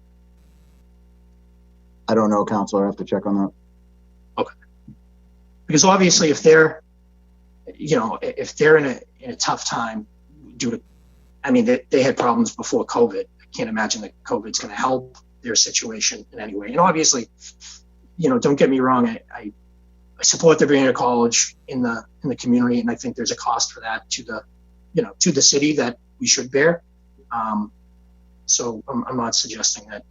I don't know, Council. I have to check on that. Okay. Because obviously if they're in a tough time they had problems before COVID. I can't imagine that COVID's going to help their situation in any way. And obviously, don't get me wrong. I support there being a college in the community, and I think there's a cost for that to the city that we should bear. So I'm not suggesting that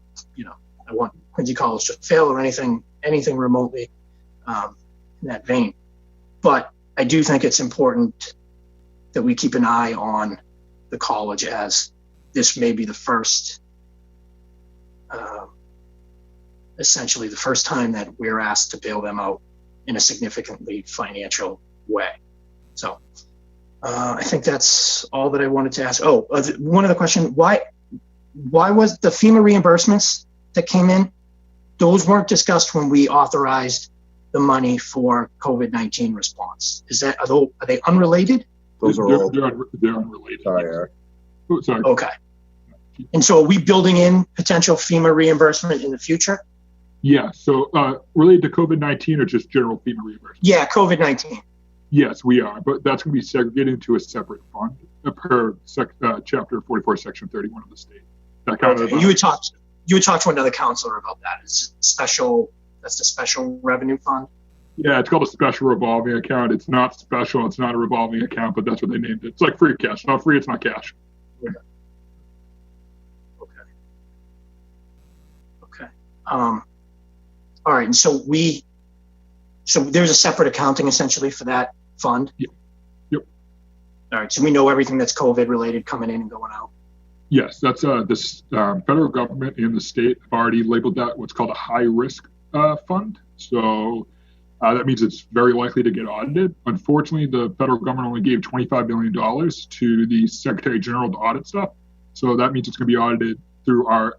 I want Quincy College to fail or anything remotely in that vein. But I do think it's important that we keep an eye on the college, as this may be the first, essentially the first time that we're asked to bail them out in a significantly financial way. So I think that's all that I wanted to ask. Oh, one other question. Why was the FEMA reimbursements that came in, those weren't discussed when we authorized the money for COVID-19 response? Are they unrelated? Those are all. They're unrelated. Sorry, Eric. Oh, sorry. Okay. And so are we building in potential FEMA reimbursement in the future? Yeah. So related to COVID-19 or just general FEMA reimbursement? Yeah, COVID-19. Yes, we are, but that's going to be segregated into a separate fund per Chapter 44, Section 31 of the state. That kind of. You would talk to another counselor about that. It's special. That's the special revenue fund. Yeah, it's called a special revolving account. It's not special. It's not a revolving account, but that's what they named it. It's like free cash. It's not free. It's not cash. Okay. All right. And so there's a separate accounting essentially for that fund. Yep. All right. So we know everything that's COVID related coming in and going out. Yes, that's this federal government and the state have already labeled that what's called a high risk fund. So that means it's very likely to get audited. Unfortunately, the federal government only gave $25 million to the Secretary General to audit stuff. So that means it's going to be audited through our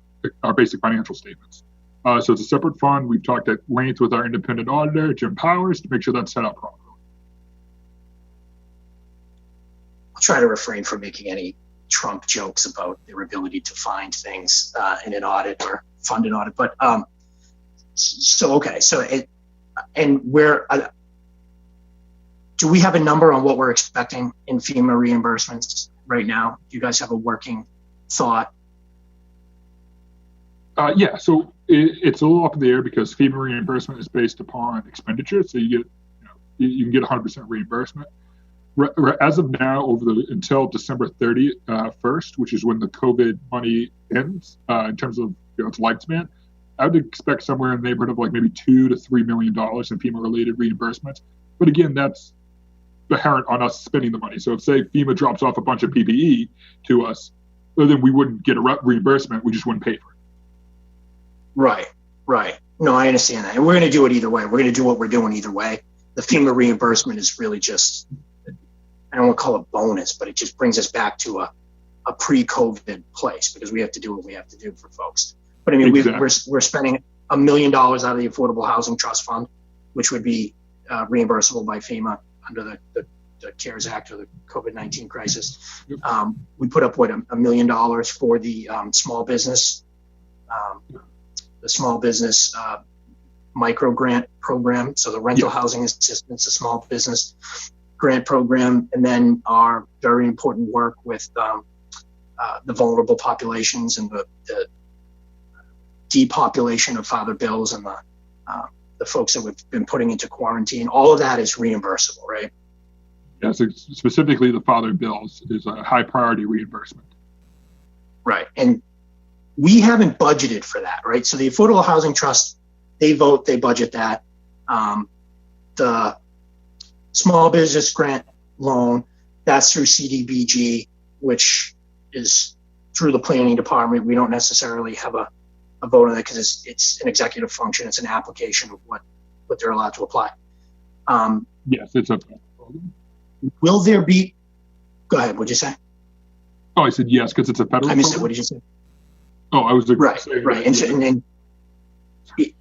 basic financial statements. So it's a separate fund. We've talked at length with our independent auditor, Jim Powers, to make sure that's set up properly. I'll try to refrain from making any Trump jokes about their ability to find things in an audit or fund an audit. But do we have a number on what we're expecting in FEMA reimbursements right now? Do you guys have a working thought? Yeah, so it's a little up in the air because FEMA reimbursement is based upon expenditure. So you can get 100% reimbursement. As of now, until December 31st, which is when the COVID money ends, in terms of its lifespan, I would expect somewhere in the neighborhood of like maybe $2 to $3 million in FEMA-related reimbursements. But again, that's inherent on us spending the money. So if, say, FEMA drops off a bunch of PPE to us, then we wouldn't get a reimbursement. We just wouldn't pay for it. Right. No, I understand that. And we're going to do it either way. We're going to do what we're doing either way. The FEMA reimbursement is really just, I don't want to call it bonus, but it just brings us back to a pre-COVID place because we have to do what we have to do for folks. But I mean, exactly. we're spending $1 million out of the Affordable Housing Trust Fund, which would be reimbursable by FEMA under the CARES Act or the COVID-19 crisis. Yep. We put up $1 million for the small business micro grant program. So the rental housing assistance, the small business grant program, and then our very important work with the vulnerable populations and the depopulation of Father Bills and the folks that we've been putting into quarantine. All of that is reimbursable, right? Yeah, so specifically the Father Bills is a high priority reimbursement. Right. And we haven't budgeted for that, right? So the Affordable Housing Trust, they vote, they budget that. The small business grant loan, that's through CDBG, which is through the planning department. We don't necessarily have a vote on that because it's an executive function. It's an application of what they're allowed to apply. Yes, it's a. Will there be? Go ahead. What'd you say? Oh, I said yes because it's a federal. I missed it. program. What did you say? Oh, I was Right.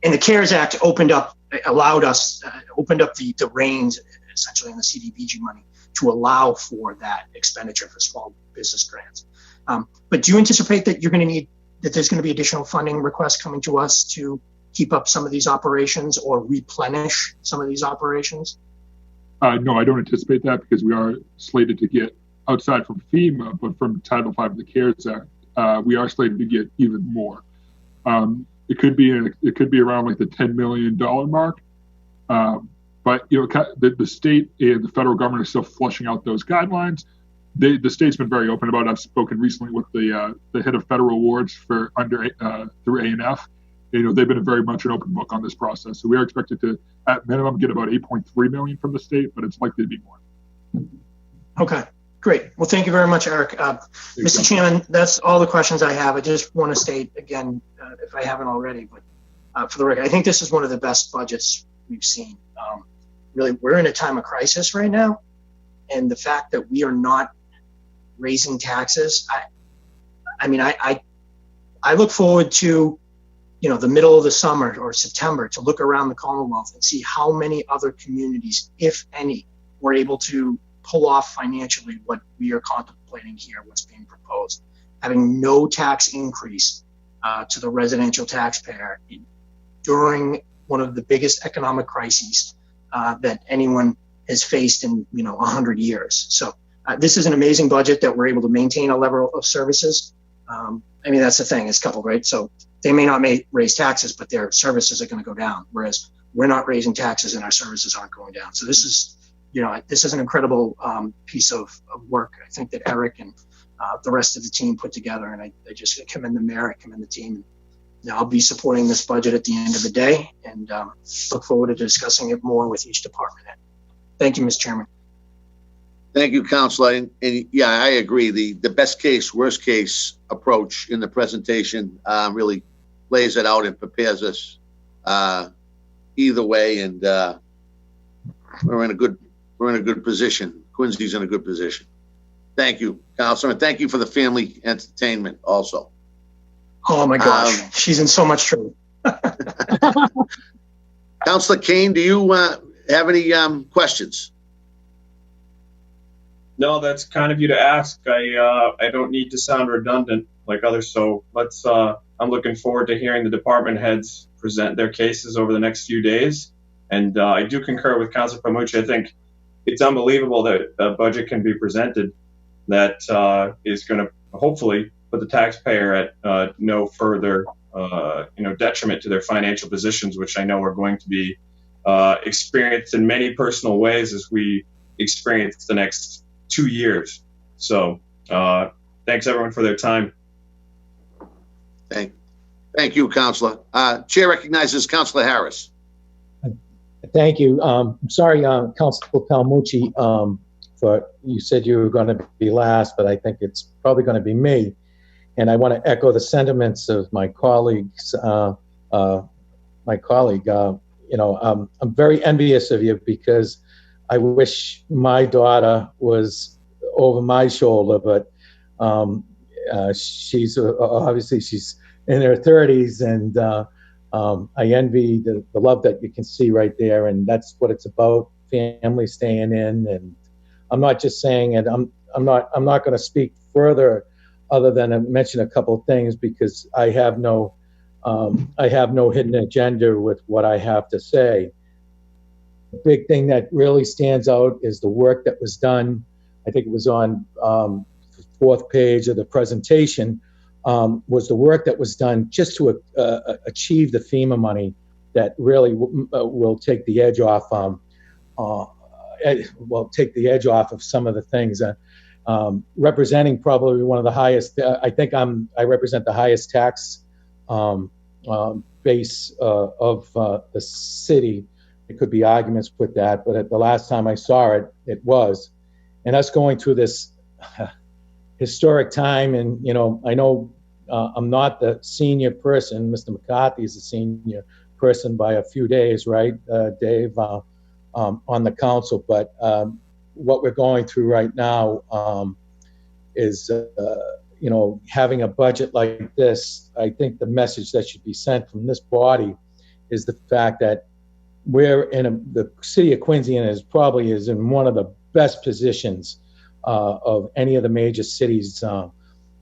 And the CARES Act opened up the reins essentially in the CDBG money to allow for that expenditure for small business grants. But do you anticipate that there's going to be additional funding requests coming to us to keep up some of these operations or replenish some of these operations? No, I don't anticipate that because we are slated to get outside from FEMA, but from Title V of the CARES Act, we are slated to get even more. It could be around like the $10 million mark. But the state and the federal government are still flushing out those guidelines. The state's been very open about it. I've spoken recently with the head of federal awards for through A&F. They've been very much an open book on this process. So we are expected to, at minimum, get about $8.3 million from the state, but it's likely to be more. Okay, great. Well, thank you very much, Eric. Mr. Chairman, that's all the questions I have. I just want to state again, if I haven't already, but for the record, I think this is one of the best budgets we've seen. Really, we're in a time of crisis right now, and the fact that we are not raising taxes, I look forward to the middle of the summer or September to look around the Commonwealth and see how many other communities, if any, were able to pull off financially what we are contemplating here, what's being proposed. Having no tax increase to the residential taxpayer during one of the biggest economic crises that anyone has faced in 100 years. So this is an amazing budget that we're able to maintain a level of services. That's the thing, it's coupled, right? So they may not raise taxes, but their services are going to go down, whereas we're not raising taxes and our services aren't going down. So this is an incredible piece of work, I think, that Eric and the rest of the team put together. And I just commend the mayor, I commend the team. And I'll be supporting this budget at the end of the day and look forward to discussing it more with each department head. Thank you, Mr. Chairman. Thank you, Councilor. And yeah, I agree. The best case, worst case approach in the presentation really lays it out and prepares us either way. And we're in a good position. Quincy's in a good position. Thank you, Councilor, and thank you for the family entertainment also. Oh my gosh, she's in so much trouble. Councilor Kane, do you have any questions? No, that's kind of you to ask. I don't need to sound redundant like others, so let's. I'm looking forward to hearing the department heads present their cases over the next few days, and I do concur with Councilor Palmucci. I think it's unbelievable that a budget can be presented that is going to hopefully put the taxpayer at no further detriment to their financial positions, which I know are going to be experienced in many personal ways as we experience the next 2 years. So thanks everyone for their time. Thank you, Councilor. Chair recognizes Councilor Harris. Thank you. I'm sorry, Councilor Palmucci, for you said you were going to be last, but I think it's probably going to be me. And I want to echo the sentiments of my colleagues. I'm very envious of you because I wish my daughter was over my shoulder, but she's obviously she's in her 30s, and I envy the love that you can see right there, and that's what it's about: family staying in. And I'm not just saying it. I'm not going to speak further, other than to mention a couple of things, because I have no hidden agenda with what I have to say. The big thing that really stands out is the work that was done. I think it was on the 4th page of the presentation, was the work that was done just to achieve the FEMA money that really will take the edge off. Take the edge off of some of the things. Representing probably one of the highest. I think I represent the highest tax base of the city. There could be arguments with that, but at the last time I saw it, it was. And us going through this historic time, and I know I'm not the senior person. Mr. McCarthy is the senior person by a few days, right, Dave, on the council. But what we're going through right now is, having a budget like this. I think the message that should be sent from this body is the fact that the city of Quincy is in one of the best positions of any of the major cities in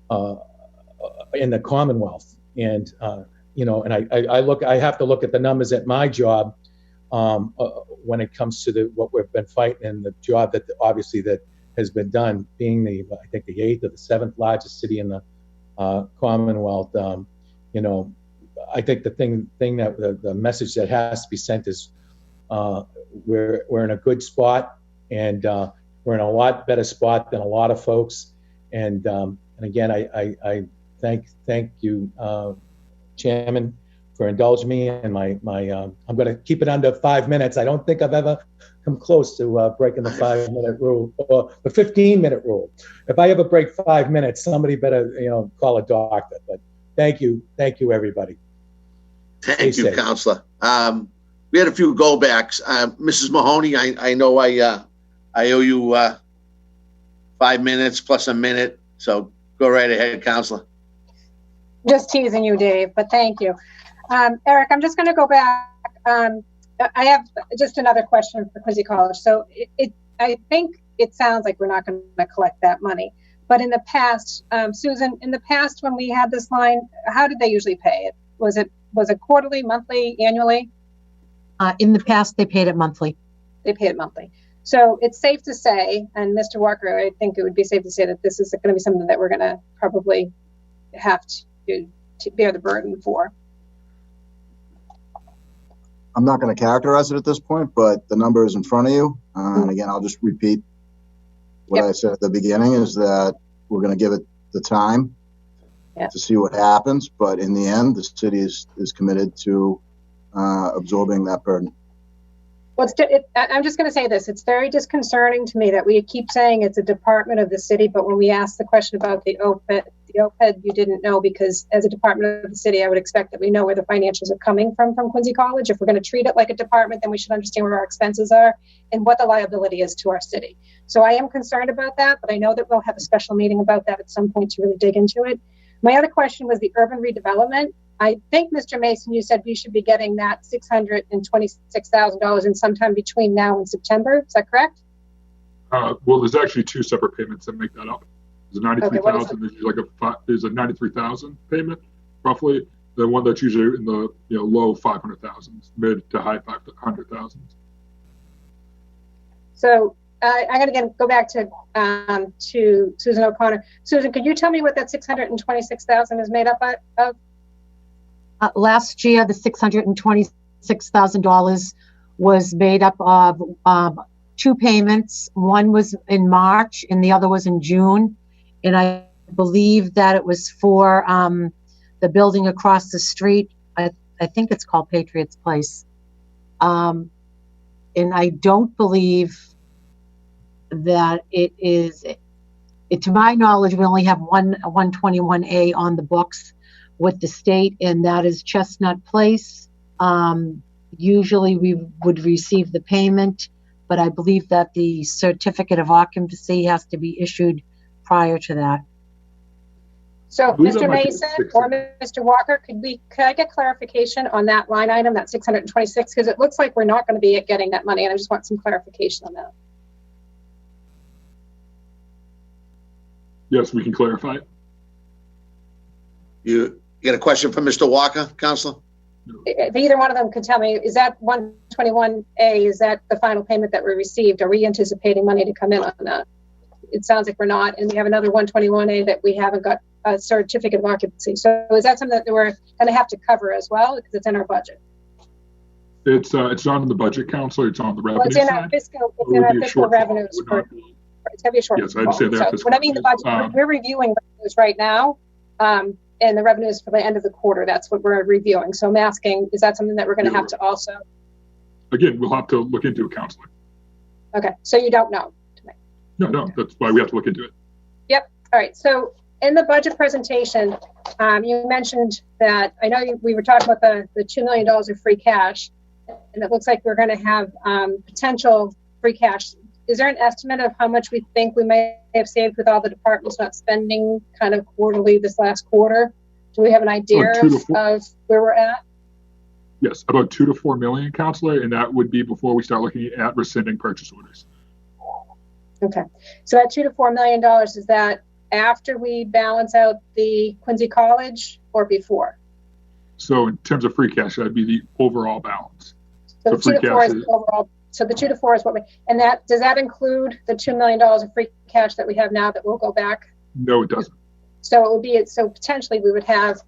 the Commonwealth. And I have to look at the numbers at my job when it comes to what we've been fighting, and the job that obviously that has been done, being the 8th or the 7th largest city in the Commonwealth. I think the thing that the message that has to be sent is we're in a good spot, and we're in a lot better spot than a lot of folks. And again, I thank you, Chairman, for indulging me. And I'm going to keep it under 5 minutes. I don't think I've ever come close to breaking the 5-minute rule or the 15-minute rule. If I ever break 5 minutes, somebody better call a doctor. But thank you, everybody. Thank you, Councilor. We had a few go backs. Mrs. Mahoney, I know I owe you 5 minutes plus a minute, so go right ahead, Councilor. Just teasing you, Dave, but thank you. Eric, I'm just going to go back. I have just another question for Quincy College. So I think it sounds like we're not going to collect that money. But in the past, Susan, in the past when we had this line, how did they usually pay it? Was it quarterly, monthly, annually? In the past, they paid it monthly. They paid it monthly. So it's safe to say, and Mr. Walker, I think it would be safe to say that this is going to be something that we're going to probably have to bear the burden for. I'm not going to characterize it at this point, but the number is in front of you. And again, I'll just repeat what I said at the beginning, is that we're going to give it the time to see what happens. But in the end, the city is committed to absorbing that burden. Well, I'm just going to say this. It's very disconcerting to me that we keep saying it's a department of the city, but when we ask the question about the OPED, you didn't know, because as a department of the city, I would expect that we know where the financials are coming from Quincy College. If we're going to treat it like a department, then we should understand where our expenses are and what the liability is to our city. So I am concerned about that, but I know that we'll have a special meeting about that at some point to really dig into it. My other question was the urban redevelopment. I think, Mr. Mason, you said we should be getting that $626,000 in sometime between now and September. Is that correct? Well, there's actually two separate payments that make that up. There's a Okay, what is 93,000. There's like there's a 93,000 payment, roughly. The one that's usually in the low 500,000s, mid to high 500,000s. So I'm going to go back to Susan O'Connor. Susan, could you tell me what that $626,000 is made up of? Last year, the $626,000 was made up of two payments. One was in March and the other was in June. And I believe that it was for the building across the street. I think it's called Patriots Place. And I don't believe that it is, to my knowledge, we only have one 121A on the books with the state, and that is Chestnut Place. Usually we would receive the payment, but I believe that the certificate of occupancy has to be issued prior to that. So, believe that Mr. might be Mason 6. or Mr. Walker, could I get clarification on that line item, that 626? Because it looks like we're not going to be getting that money, and I just want some clarification on that. Yes, we can clarify it. You got a question for Mr. Walker, Counselor? If either one of them could tell me, is that 121A, is that the final payment that we received? Are we anticipating money to come in on that? It sounds like we're not, and we have another 121A that we haven't got a certificate of occupancy. So is that something that we're going to have to cover as well, because it's in our budget? It's not in the budget, Counselor. It's on the revenue Well, it's in side. our fiscal, It would be a shortfall. revenues. It would not be- It's going to be a short. Yes, I understand that. So when I mean the budget, we're reviewing revenues right now, and the revenues for the end of the quarter. That's what we're reviewing. So I'm asking, is that something that we're going to have to also? Again, we'll have to look into it, Counselor. Okay, so you don't know. No, that's why we have to look into it. Yep. All right. So in the budget presentation, you mentioned that, I know we were talking about the $2 million of free cash, and it looks like we're going to have potential free cash. Is there an estimate of how much we think we may have saved with all the departments not spending kind of quarterly this last quarter? Do we have an idea of where we're at? Yes, about 2 to 4 million, Counselor, and that would be before we start looking at rescinding purchase orders. Okay. So that $2 to $4 million, is that after we balance out the Quincy College or before? So in terms of free cash, that'd be the overall balance. So the free 2 to 4 cash is overall. So the 2 to 4 is what we, and that, does that include the $2 million of free cash that we have now that will go back? No, it doesn't. So it would be, so potentially we would have,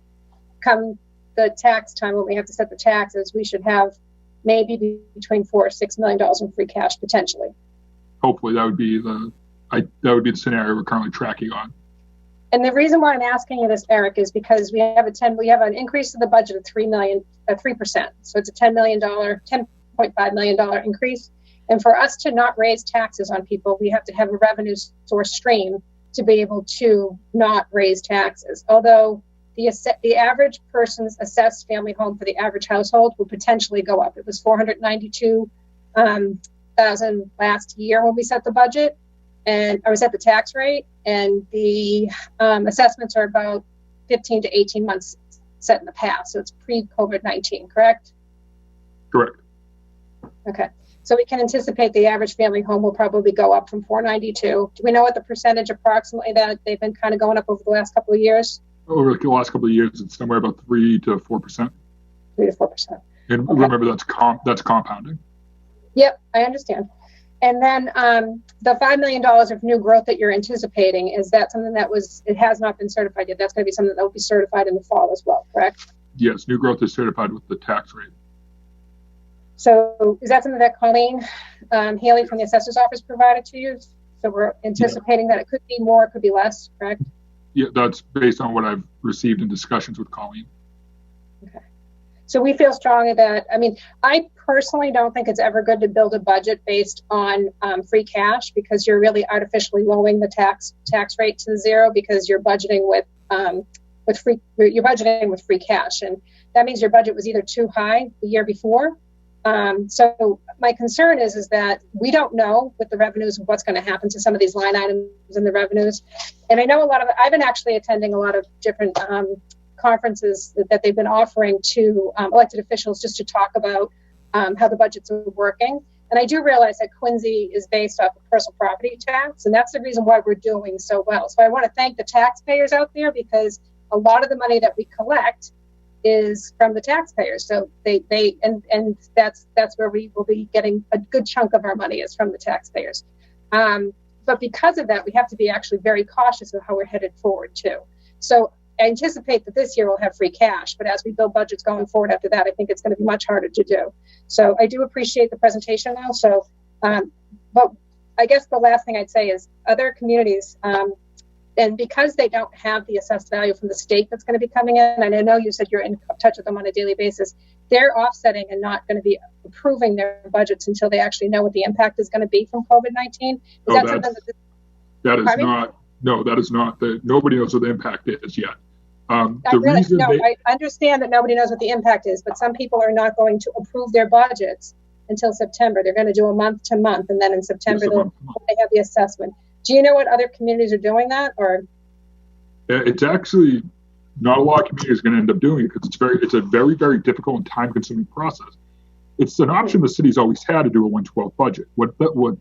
come the tax time when we have to set the taxes, we should have maybe between $4 or $6 million in free cash potentially. Hopefully that would be the scenario we're currently tracking on. And the reason why I'm asking you this, Eric, is because we have an increase to the budget of 3%. So it's a $10.5 million increase. And for us to not raise taxes on people, we have to have a revenue source stream to be able to not raise taxes. Although the average person's assessed family home for the average household will potentially go up. It was $492,000 last year when we set the budget, and I was at the tax rate, and the assessments are about 15 to 18 months set in the past. So it's pre-COVID-19, correct? Correct. Okay. So we can anticipate the average family home will probably go up from 492. Do we know what the percentage approximately that they've been kind of going up over the last couple of years? Over the last couple of years, it's somewhere about 3 to 4%. 3 to 4%. And Okay. remember, that's compounding. Yep, I understand. And then the $5 million of new growth that you're anticipating, is that something that it has not been certified yet? That's going to be something that will be certified in the fall as well, correct? Yes, new growth is certified with the tax rate. So is that something that Colleen Haley from the assessor's office provided to you? So we're anticipating that it could be more, it could be less, correct? Yeah, that's based on what I've received in discussions with Colleen. Okay. So we feel strongly that, I mean, I personally don't think it's ever good to build a budget based on free cash, because you're really artificially lowering the tax rate to zero, because you're budgeting with free cash, and that means your budget was either too high the year before. So my concern is that we don't know with the revenues what's going to happen to some of these line items in the revenues. And I know I've been actually attending a lot of different conferences that they've been offering to elected officials just to talk about how the budgets are working. And I do realize that Quincy is based off of personal property tax, and that's the reason why we're doing so well. So I want to thank the taxpayers out there, because a lot of the money that we collect is from the taxpayers. So and that's where we will be getting a good chunk of our money is from the taxpayers. But because of that, we have to be actually very cautious of how we're headed forward too. So I anticipate that this year we'll have free cash, but as we build budgets going forward after that, I think it's going to be much harder to do. So I do appreciate the presentation now. So, but I guess the last thing I'd say is other communities, and because they don't have the assessed value from the state that's going to be coming in, and I know you said you're in touch with them on a daily basis, they're offsetting and not going to be approving their budgets until they actually know what the impact is going to be from COVID-19. Is that something that that is not. Nobody knows what the impact is yet. I understand that nobody knows what the impact is, but some people are not going to approve their budgets until September. They're going to do a month to month, and then in September they have the assessment. Do you know what other communities are doing that, or? It's actually not a lot of communities are going to end up doing it, because it's a very, very difficult and time-consuming process. It's an option the city's always had to do a 1/12 budget. What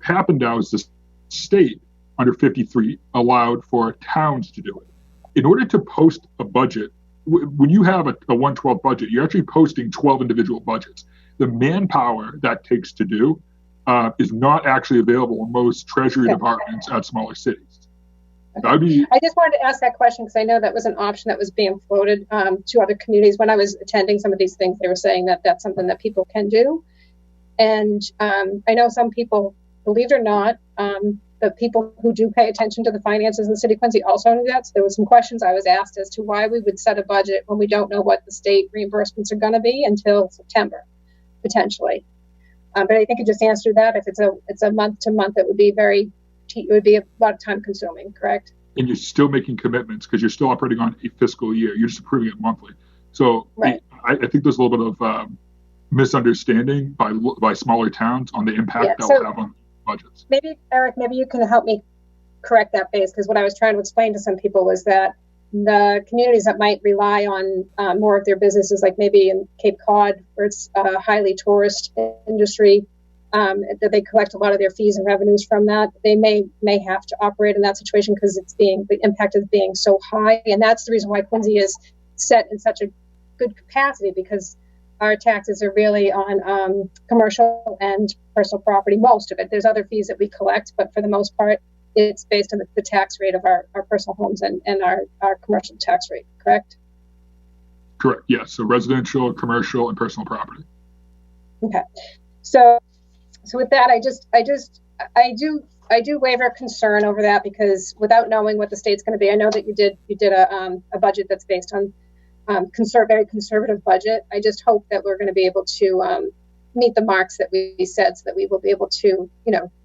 happened now is the state under 53 allowed for towns to do it. In order to post a budget, when you have a 1/12 budget, you're actually posting 12 individual budgets. The manpower that takes to do is not actually available in most treasury departments at smaller cities. I just wanted to ask that question because I know that was an option that was being floated to other communities. When I was attending some of these things, they were saying that that's something that people can do. And I know some people, believe it or not, the people who do pay attention to the finances in the city of Quincy also knew that. So there were some questions I was asked as to why we would set a budget when we don't know what the state reimbursements are going to be until September, potentially. But I think you just answered that. If it's a month to month, it would be a lot of time consuming, correct? And you're still making commitments because you're still operating on a fiscal year. You're just approving it monthly. So right. I think there's a little bit of misunderstanding by smaller towns on the impact that will have on budgets. Maybe, Eric, you can help me correct that base, because what I was trying to explain to some people was that the communities that might rely on more of their businesses, like maybe in Cape Cod, where it's a highly tourist industry, that they collect a lot of their fees and revenues from that, they may have to operate in that situation because the impact is being so high. And that's the reason why Quincy is set in such a good capacity, because our taxes are really on commercial and personal property, most of it. There's other fees that we collect, but for the most part, it's based on the tax rate of our personal homes and our commercial tax rate, correct? Correct, yes. So residential, commercial, and personal property. Okay. So with that, I do waver concern over that, because without knowing what the state's going to be, I know that you did a budget that's based on very conservative budget. I just hope that we're going to be able to meet the marks that we set, so that we will be able to,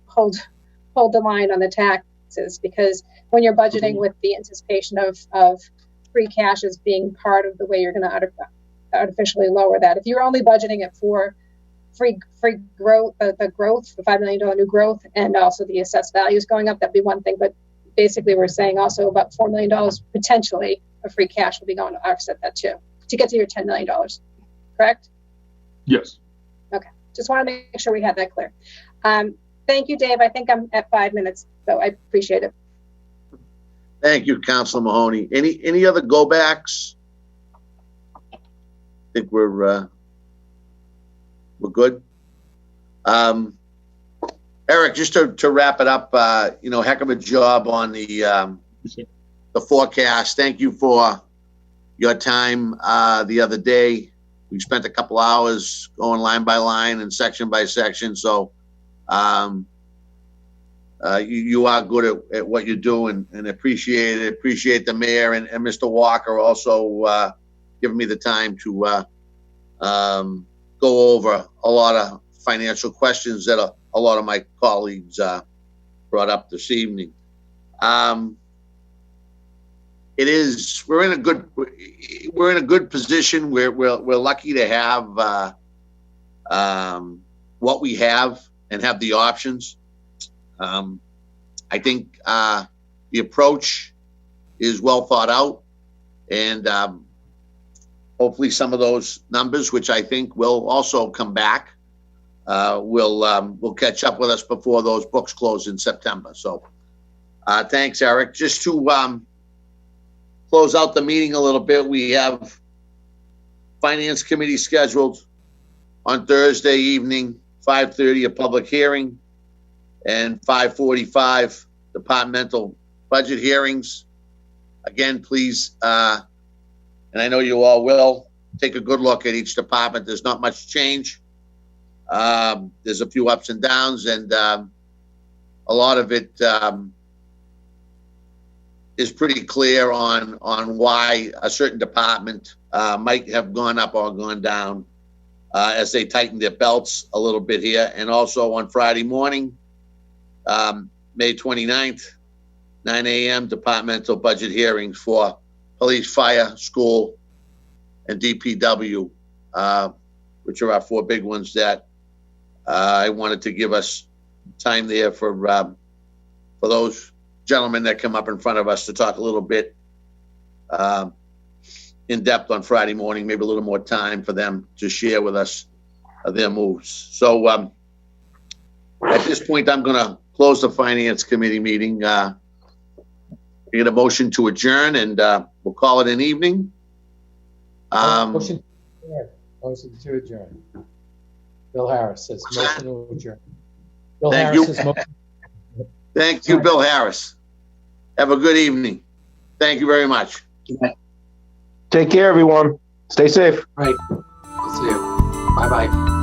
hold the line on the taxes, because when you're budgeting with the anticipation of free cash as being part of the way you're going to artificially lower that. If you're only budgeting it for free growth, the $5 million new growth, and also the assessed values going up, that'd be one thing. But basically, we're saying also about $4 million potentially of free cash will be going to offset that too, to get to your $10 million. Correct? Yes. Okay. Just want to make sure we had that clear. Thank you, Dave. I think I'm at 5 minutes, so I appreciate it. Thank you, Councilor Mahoney. Any other go backs? I think we're good. Eric, just to wrap it up, heck of a job on the forecast. Thank you for your time the other day. We spent a couple hours going line by line and section by section. So you are good at what you do, and appreciate it. Appreciate the mayor and Mr. Walker also giving me the time to go over a lot of financial questions that a lot of my colleagues brought up this evening. We're in a good position. We're lucky to have what we have and have the options. I think the approach is well thought out. And hopefully some of those numbers, which I think will also come back, will catch up with us before those books close in September. So thanks, Eric. Just to close out the meeting a little bit, we have Finance Committee scheduled on Thursday evening, 5:30, a public hearing, and 5:45 departmental budget hearings. Again, please, and I know you all will, take a good look at each department. There's not much change. There's a few ups and downs, and a lot of it is pretty clear on why a certain department might have gone up or gone down as they tighten their belts a little bit here. And also on Friday morning, May 29th, 9 a.m., departmental budget hearings for police, fire, school, and DPW, which are our four big ones that I wanted to give us time there for those gentlemen that come up in front of us to talk a little bit in depth on Friday morning, maybe a little more time for them to share with us their moves. So at this point, I'm going to close the Finance Committee meeting. We get a motion to adjourn, and we'll call it an evening. Motion to adjourn. Bill Harris says motion to adjourn. Bill Thank Harris you. says motion. Thank you, Bill Harris. Have a good evening. Thank you very much. Take care, everyone. Stay safe. Right. See you. Bye-bye.